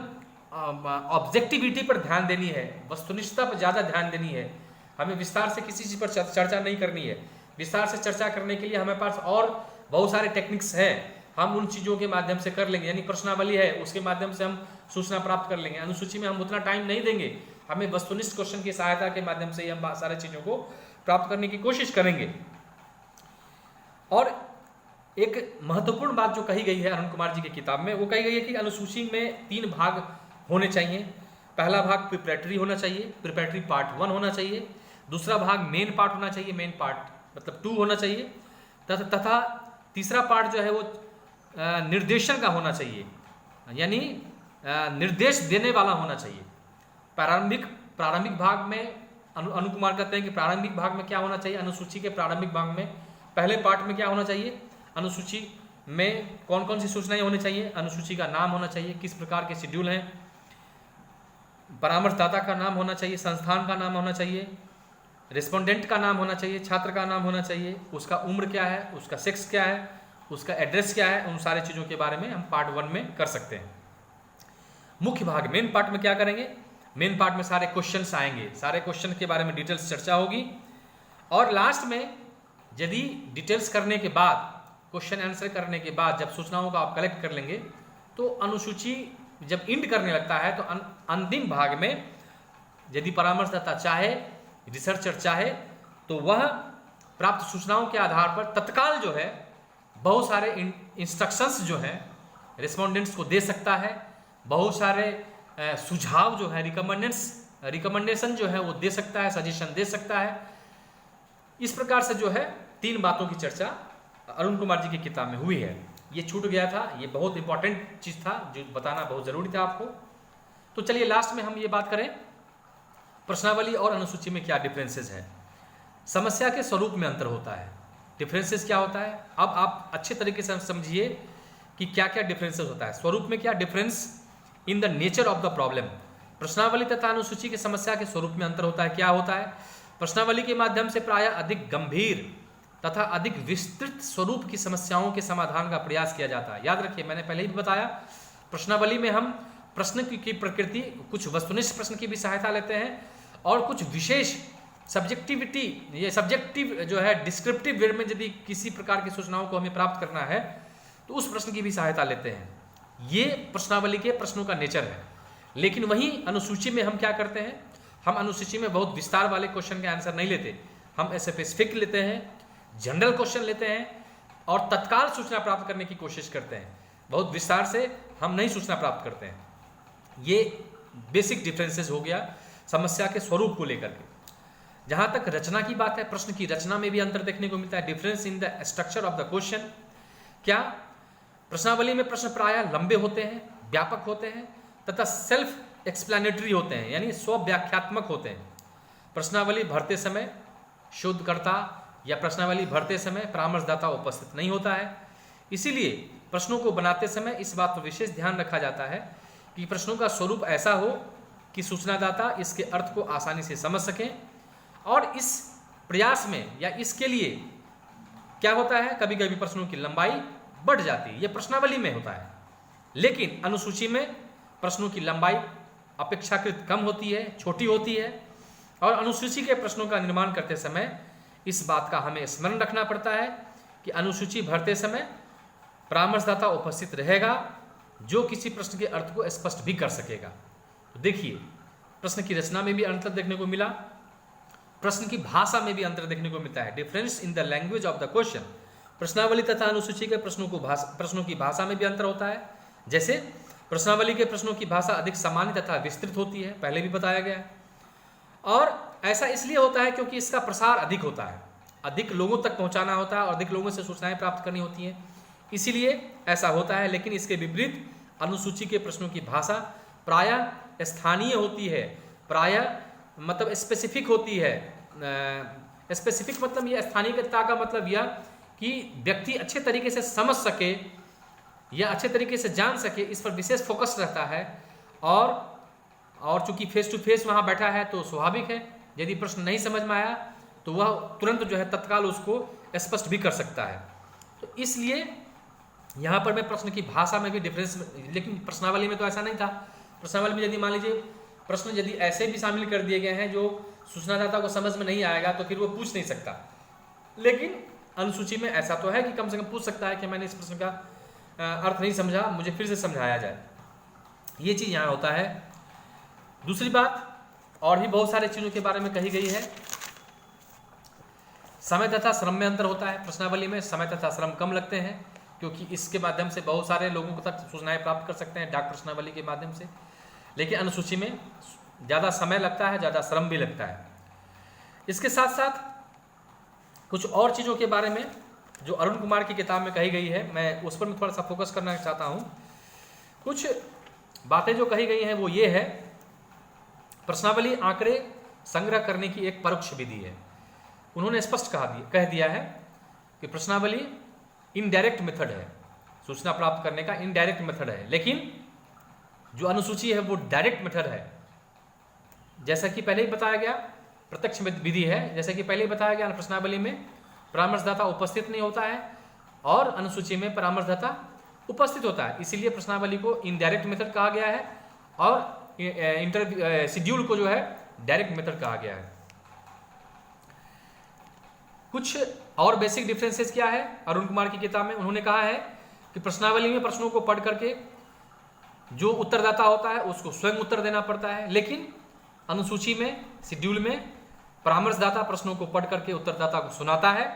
ऑब्जेक्टिविटी पर ध्यान देनी है, वस्तुनिष्ठता पर ज़्यादा ध्यान देनी है। हमें विस्तार से किसी चीज़ पर चर्चा नहीं करनी है। विस्तार से चर्चा करने के लिए हमारे पास और बहुत सारे टेक्निक्स हैं, हम उन चीज़ों के माध्यम से कर लेंगे। यानी प्रश्नावली है उसके माध्यम से हम सूचना प्राप्त कर लेंगे। अनुसूची में हम उतना टाइम नहीं देंगे, हमें वस्तुनिष्ठ क्वेश्चन की सहायता के माध्यम से ही हम सारे चीज़ों को प्राप्त करने की कोशिश करेंगे। और एक महत्वपूर्ण बात जो कही गई है अरुण कुमार जी की किताब में, वो कही गई है कि अनुसूची में 3 भाग होने चाहिए। पहला भाग प्रिपरेटरी होना चाहिए, प्रिपरेटरी पार्ट 1 होना चाहिए। दूसरा भाग मेन पार्ट होना चाहिए, मेन पार्ट मतलब 2 होना चाहिए। तथा तीसरा पार्ट जो है वो निर्देशन का होना चाहिए, यानी निर्देश देने वाला होना चाहिए। प्रारंभिक भाग में अनु कुमार कहते हैं कि प्रारंभिक भाग में क्या होना चाहिए, अनुसूची के प्रारंभिक भाग में पहले पार्ट में क्या होना चाहिए, अनुसूची में कौन कौन सी सूचनाएं होनी चाहिए, अनुसूची का नाम होना चाहिए, किस प्रकार के शेड्यूल हैं, परामर्शदाता का नाम होना चाहिए, संस्थान का नाम होना चाहिए, रिस्पोंडेंट का नाम होना चाहिए, छात्र का नाम होना चाहिए, उसका उम्र क्या है, उसका सेक्स क्या है, उसका एड्रेस क्या है, उन सारी चीज़ों के बारे में हम पार्ट 1 में कर सकते हैं। मुख्य भाग मेन पार्ट में क्या करेंगे, मेन पार्ट में सारे क्वेश्चंस आएंगे, सारे क्वेश्चन के बारे में डिटेल्स चर्चा होगी, और लास्ट में यदि डिटेल्स करने के बाद, क्वेश्चन आंसर करने के बाद जब सूचनाओं का आप कलेक्ट कर लेंगे, तो अनुसूची जब इंड करने लगता है तो अंतिम भाग में यदि परामर्शदाता चाहे, रिसर्चर चाहे, तो वह प्राप्त सूचनाओं के आधार पर तत्काल जो है बहुत सारे इंस्ट्रक्शंस जो है रिस्पोंडेंट्स को दे सकता है, बहुत सारे सुझाव जो है रिकमेंडेशन जो है वो दे सकता है, सजेशन दे सकता है। इस प्रकार से जो है 3 बातों की चर्चा अरुण कुमार जी की किताब में हुई है। ये छूट गया था, ये बहुत इंपॉर्टेंट चीज़ था जो बताना बहुत ज़रूरी था आपको। तो चलिए लास्ट में हम ये बात करें प्रश्नावली और अनुसूची में क्या डिफरेंसेस है। समस्या के स्वरूप में अंतर होता है, डिफरेंसेस क्या होता है। अब आप अच्छे तरीके से समझिए कि क्या क्या डिफरेंसेस होता है। स्वरूप में क्या difference in the nature of the problem. प्रश्नावली तथा अनुसूची की समस्या के स्वरूप में अंतर होता है। क्या होता है, प्रश्नावली के माध्यम से प्रायः अधिक गंभीर तथा अधिक विस्तृत स्वरूप की समस्याओं के समाधान का प्रयास किया जाता है। याद रखिए, मैंने पहले ही बताया, प्रश्नावली में हम प्रश्न की प्रकृति, कुछ वस्तुनिष्ठ प्रश्न की भी सहायता लेते हैं और कुछ विशेष सब्जेक्टिविटी, ये सब्जेक्टिव जो है डिस्क्रिप्टिव वे में यदि किसी प्रकार की सूचनाओं को हमें प्राप्त करना है तो उस प्रश्न की भी सहायता लेते हैं। ये प्रश्नावली के प्रश्नों का नेचर है। लेकिन वहीं अनुसूची में हम क्या करते हैं, हम अनुसूची में बहुत विस्तार वाले क्वेश्चन के आंसर नहीं लेते, हम स्पेसिफिक लेते हैं, जनरल क्वेश्चन लेते हैं और तत्काल सूचना प्राप्त करने की कोशिश करते हैं। बहुत विस्तार से हम नहीं सूचना प्राप्त करते हैं। ये बेसिक डिफरेंसेस हो गया समस्या के स्वरूप को लेकर के। जहाँ तक रचना की बात है, प्रश्न की रचना में भी अंतर देखने को मिलता है। Difference in the structure of the question. क्या प्रश्नावली में प्रश्न प्रायः लंबे होते हैं, व्यापक होते हैं तथा सेल्फ एक्सप्लेनेटरी होते हैं, यानी स्वव्याख्यात्मक होते हैं। प्रश्नावली भरते समय शोधकर्ता या प्रश्नावली भरते समय परामर्शदाता उपस्थित नहीं होता है। इसीलिए प्रश्नों को बनाते समय इस बात पर विशेष ध्यान रखा जाता है कि प्रश्नों का स्वरूप ऐसा हो कि सूचनादाता इसके अर्थ को आसानी से समझ सकें। और इस प्रयास में या इसके लिए क्या होता है, कभी कभी प्रश्नों की लंबाई बढ़ जाती है, ये प्रश्नावली में होता है। लेकिन अनुसूची में प्रश्नों की लंबाई अपेक्षाकृत कम होती है, छोटी होती है। और अनुसूची के प्रश्नों का निर्माण करते समय इस बात का हमें स्मरण रखना पड़ता है कि अनुसूची भरते समय परामर्शदाता उपस्थित रहेगा जो किसी प्रश्न के अर्थ को स्पष्ट भी कर सकेगा। तो देखिए, प्रश्न की रचना में भी अंतर देखने को मिला, प्रश्न की भाषा में भी अंतर देखने को मिलता है। Difference in the language of the question. प्रश्नावली तथा अनुसूची के प्रश्नों की भाषा में भी अंतर होता है। जैसे प्रश्नावली के प्रश्नों की भाषा अधिक सामान्य तथा विस्तृत होती है, पहले भी बताया गया है। और ऐसा इसलिए होता है क्योंकि इसका प्रसार अधिक होता है, अधिक लोगों तक पहुंचाना होता है और अधिक लोगों से सूचनाएं प्राप्त करनी होती हैं, इसीलिए ऐसा होता है। लेकिन इसके विपरीत अनुसूची के प्रश्नों की भाषा प्रायः स्थानीय होती है, प्रायः मतलब स्पेसिफिक होती है। स्पेसिफिक मतलब यह, स्थानीयता का मतलब यह कि व्यक्ति अच्छे तरीके से समझ सके या अच्छे तरीके से जान सके, इस पर विशेष फोकस रहता है। और चूंकि फेस टू फेस वहाँ बैठा है तो स्वाभाविक है, यदि प्रश्न नहीं समझ में आया तो वह तुरंत जो है तत्काल उसको स्पष्ट भी कर सकता है। तो इसलिए यहाँ पर मैं प्रश्न की भाषा में भी डिफरेंस, लेकिन प्रश्नावली में तो ऐसा नहीं था। प्रश्नावली में यदि मान लीजिए प्रश्न यदि ऐसे भी शामिल कर दिए गए हैं जो सूचनादाता को समझ में नहीं आएगा तो फिर वो पूछ नहीं सकता। लेकिन अनुसूची में ऐसा तो है कि कम से कम पूछ सकता है कि मैंने इस प्रश्न का अर्थ नहीं समझा, मुझे फिर से समझाया जाए। ये चीज़ यहाँ होता है। दूसरी बात, और भी बहुत सारी चीज़ों के बारे में कही गई है। समय तथा श्रम में अंतर होता है। प्रश्नावली में समय तथा श्रम कम लगते हैं क्योंकि इसके माध्यम से बहुत सारे लोगों को तक सूचनाएं प्राप्त कर सकते हैं, डाक प्रश्नावली के माध्यम से। लेकिन अनुसूची में ज़्यादा समय लगता है, ज़्यादा श्रम भी लगता है। इसके साथ साथ कुछ और चीज़ों के बारे में जो अरुण कुमार की किताब में कही गई है, मैं उस पर मैं थोड़ा सा फोकस करना चाहता हूँ। कुछ बातें जो कही गई हैं वो ये है, प्रश्नावली आंकड़े संग्रह करने की एक परोक्ष विधि है। उन्होंने स्पष्ट कह दिया है कि प्रश्नावली इनडायरेक्ट मेथड है, सूचना प्राप्त करने का इनडायरेक्ट मेथड है, लेकिन जो अनुसूची है वो डायरेक्ट मेथड है। जैसा कि पहले ही बताया गया, प्रत्यक्ष विधि है। जैसा कि पहले ही बताया गया, प्रश्नावली में परामर्शदाता उपस्थित नहीं होता है और अनुसूची में परामर्शदाता उपस्थित होता है, इसीलिए प्रश्नावली को इनडायरेक्ट मेथड कहा गया है और शेड्यूल को जो है डायरेक्ट मेथड कहा गया है। कुछ और बेसिक डिफरेंसेस क्या है अरुण कुमार की किताब में? उन्होंने कहा है कि प्रश्नावली में प्रश्नों को पढ़ करके जो उत्तरदाता होता है उसको स्वयं उत्तर देना पड़ता है, लेकिन अनुसूची में, शेड्यूल में परामर्शदाता प्रश्नों को पढ़ करके उत्तरदाता को सुनाता है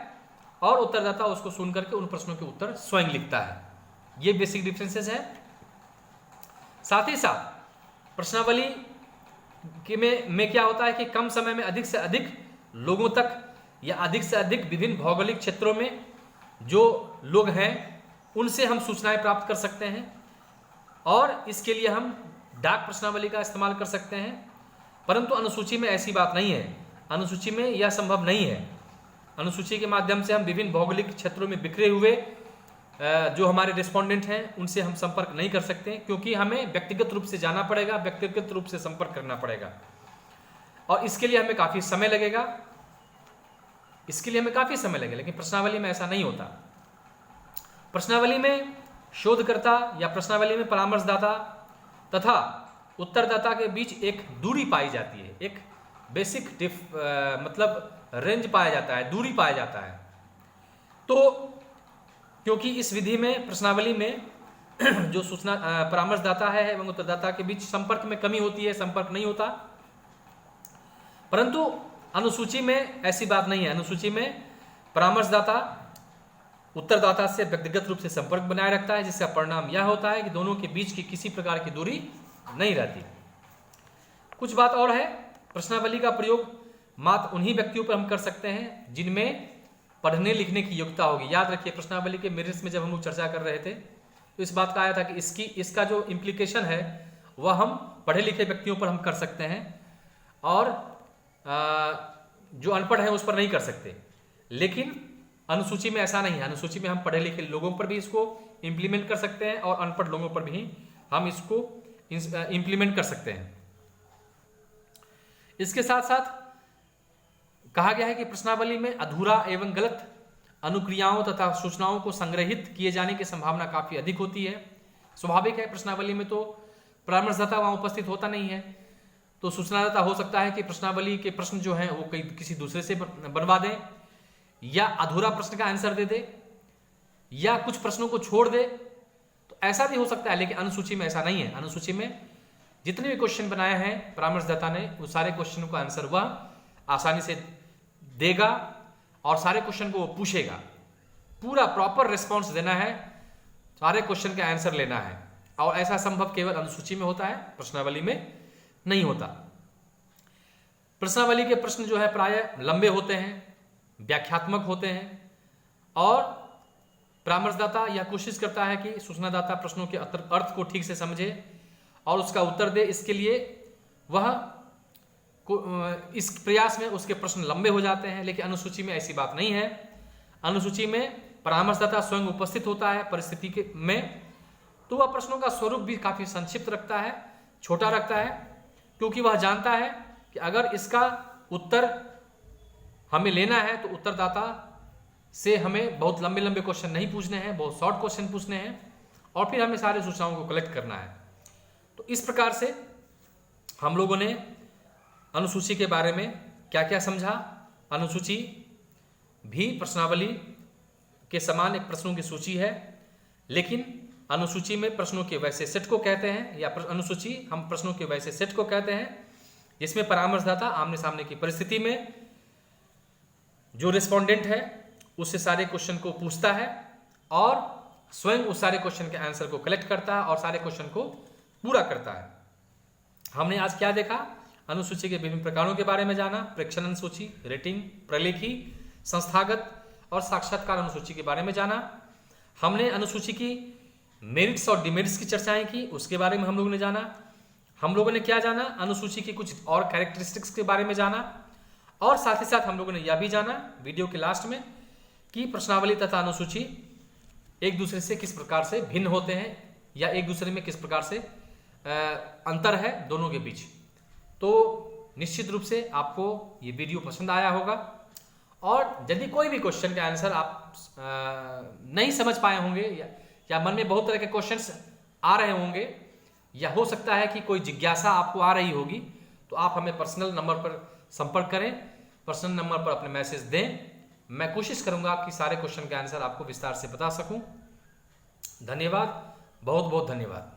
और उत्तरदाता उसको सुन करके उन प्रश्नों के उत्तर स्वयं लिखता है। ये बेसिक डिफरेंसेस है। साथ ही साथ प्रश्नावली में क्या होता है कि कम समय में अधिक से अधिक लोगों तक या अधिक से अधिक विभिन्न भौगोलिक क्षेत्रों में जो लोग हैं उनसे हम सूचनाएं प्राप्त कर सकते हैं और इसके लिए हम डाक प्रश्नावली का इस्तेमाल कर सकते हैं। परंतु अनुसूची में ऐसी बात नहीं है, अनुसूची में यह संभव नहीं है। अनुसूची के माध्यम से हम विभिन्न भौगोलिक क्षेत्रों में बिखरे हुए जो हमारे रिस्पोंडेंट हैं उनसे हम संपर्क नहीं कर सकते, क्योंकि हमें व्यक्तिगत रूप से जाना पड़ेगा, व्यक्तिगत रूप से संपर्क करना पड़ेगा और इसके लिए हमें काफ़ी समय लगेगा, लेकिन प्रश्नावली में ऐसा नहीं होता। प्रश्नावली में शोधकर्ता या प्रश्नावली में परामर्शदाता तथा उत्तरदाता के बीच एक दूरी पाई जाती है, एक बेसिक मतलब रेंज पाया जाता है, दूरी पाया जाता है। तो क्योंकि इस विधि में, प्रश्नावली में जो सूचना परामर्शदाता है एवं उत्तरदाता के बीच संपर्क में कमी होती है, संपर्क नहीं होता। परंतु अनुसूची में ऐसी बात नहीं है। अनुसूची में परामर्शदाता उत्तरदाता से व्यक्तिगत रूप से संपर्क बनाए रखता है, जिसका परिणाम यह होता है कि दोनों के बीच की किसी प्रकार की दूरी नहीं रहती। कुछ बात और है, प्रश्नावली का प्रयोग मात्र उन्हीं व्यक्तियों पर हम कर सकते हैं जिनमें पढ़ने लिखने की योग्यता होगी। याद रखिए, प्रश्नावली के मेरिट्स में जब हम लोग चर्चा कर रहे थे तो इस बात का आया था कि इसका जो इम्प्लीकेशन है वह हम पढ़े लिखे व्यक्तियों पर हम कर सकते हैं और जो अनपढ़ है उस पर नहीं कर सकते। लेकिन अनुसूची में ऐसा नहीं है। अनुसूची में हम पढ़े लिखे लोगों पर भी इसको इम्प्लीमेंट कर सकते हैं और अनपढ़ लोगों पर भी हम इसको इम्प्लीमेंट कर सकते हैं। इसके साथ साथ कहा गया है कि प्रश्नावली में अधूरा एवं गलत अनुक्रियाओं तथा सूचनाओं को संग्रहित किए जाने की संभावना काफी अधिक होती है। स्वाभाविक है, प्रश्नावली में तो परामर्शदाता वहां उपस्थित होता नहीं है, तो सूचनादाता हो सकता है कि प्रश्नावली के प्रश्न जो हैं वो किसी दूसरे से बनवा दें या अधूरा प्रश्न का आंसर दे दे या कुछ प्रश्नों को छोड़ दे, तो ऐसा भी हो सकता है। लेकिन अनुसूची में ऐसा नहीं है। अनुसूची में जितने भी क्वेश्चन बनाए हैं परामर्शदाता ने, वो सारे क्वेश्चनों का आंसर वह आसानी से देगा और सारे क्वेश्चन को वो पूछेगा। पूरा प्रॉपर रिस्पॉन्स देना है, सारे क्वेश्चन का आंसर लेना है, और ऐसा संभव केवल अनुसूची में होता है, प्रश्नावली में नहीं होता। प्रश्नावली के प्रश्न जो है प्रायः लंबे होते हैं, व्याख्यात्मक होते हैं और परामर्शदाता यह कोशिश करता है कि सूचनादाता प्रश्नों के अर्थ को ठीक से समझे और उसका उत्तर दे। इसके लिए वह इस प्रयास में उसके प्रश्न लंबे हो जाते हैं। लेकिन अनुसूची में ऐसी बात नहीं है। अनुसूची में परामर्शदाता स्वयं उपस्थित होता है परिस्थिति में, तो वह प्रश्नों का स्वरूप भी काफी संक्षिप्त रखता है, छोटा रखता है, क्योंकि वह जानता है कि अगर इसका उत्तर हमें लेना है तो उत्तरदाता से हमें बहुत लंबे लंबे क्वेश्चन नहीं पूछने हैं, बहुत शॉर्ट क्वेश्चन पूछने हैं और फिर हमें सारे सूचनाओं को कलेक्ट करना है। तो इस प्रकार से हम लोगों ने अनुसूची के बारे में क्या क्या समझा। अनुसूची भी प्रश्नावली के समान एक प्रश्नों की सूची है, लेकिन अनुसूची में प्रश्नों के वैसे सेट को कहते हैं, या अनुसूची हम प्रश्नों के वैसे सेट को कहते हैं जिसमें परामर्शदाता आमने सामने की परिस्थिति में जो रिस्पोंडेंट है उससे सारे क्वेश्चन को पूछता है और स्वयं उस सारे क्वेश्चन के आंसर को कलेक्ट करता है और सारे क्वेश्चन को पूरा करता है। हमने आज क्या देखा? अनुसूची के विभिन्न प्रकारों के बारे में जाना, प्रेक्षण अनुसूची, रेटिंग, प्रलेखी, संस्थागत और साक्षात्कार अनुसूची के बारे में जाना। हमने अनुसूची की मेरिट्स और डिमेरिट्स की चर्चाएं की, उसके बारे में हम लोगों ने जाना। हम लोगों ने क्या जाना, अनुसूची की कुछ और कैरेक्टरिस्टिक्स के बारे में जाना, और साथ ही साथ हम लोगों ने यह भी जाना वीडियो के लास्ट में कि प्रश्नावली तथा अनुसूची एक दूसरे से किस प्रकार से भिन्न होते हैं या एक दूसरे में किस प्रकार से अंतर है दोनों के बीच। तो निश्चित रूप से आपको ये वीडियो पसंद आया होगा, और यदि कोई भी क्वेश्चन का आंसर आप नहीं समझ पाए होंगे या मन में बहुत तरह के क्वेश्चंस आ रहे होंगे, या हो सकता है कि कोई जिज्ञासा आपको आ रही होगी, तो आप हमें पर्सनल नंबर पर संपर्क करें, पर्सनल नंबर पर अपने मैसेज दें। मैं कोशिश करूंगा कि सारे क्वेश्चन के आंसर आपको विस्तार से बता सकूं। धन्यवाद, बहुत बहुत धन्यवाद।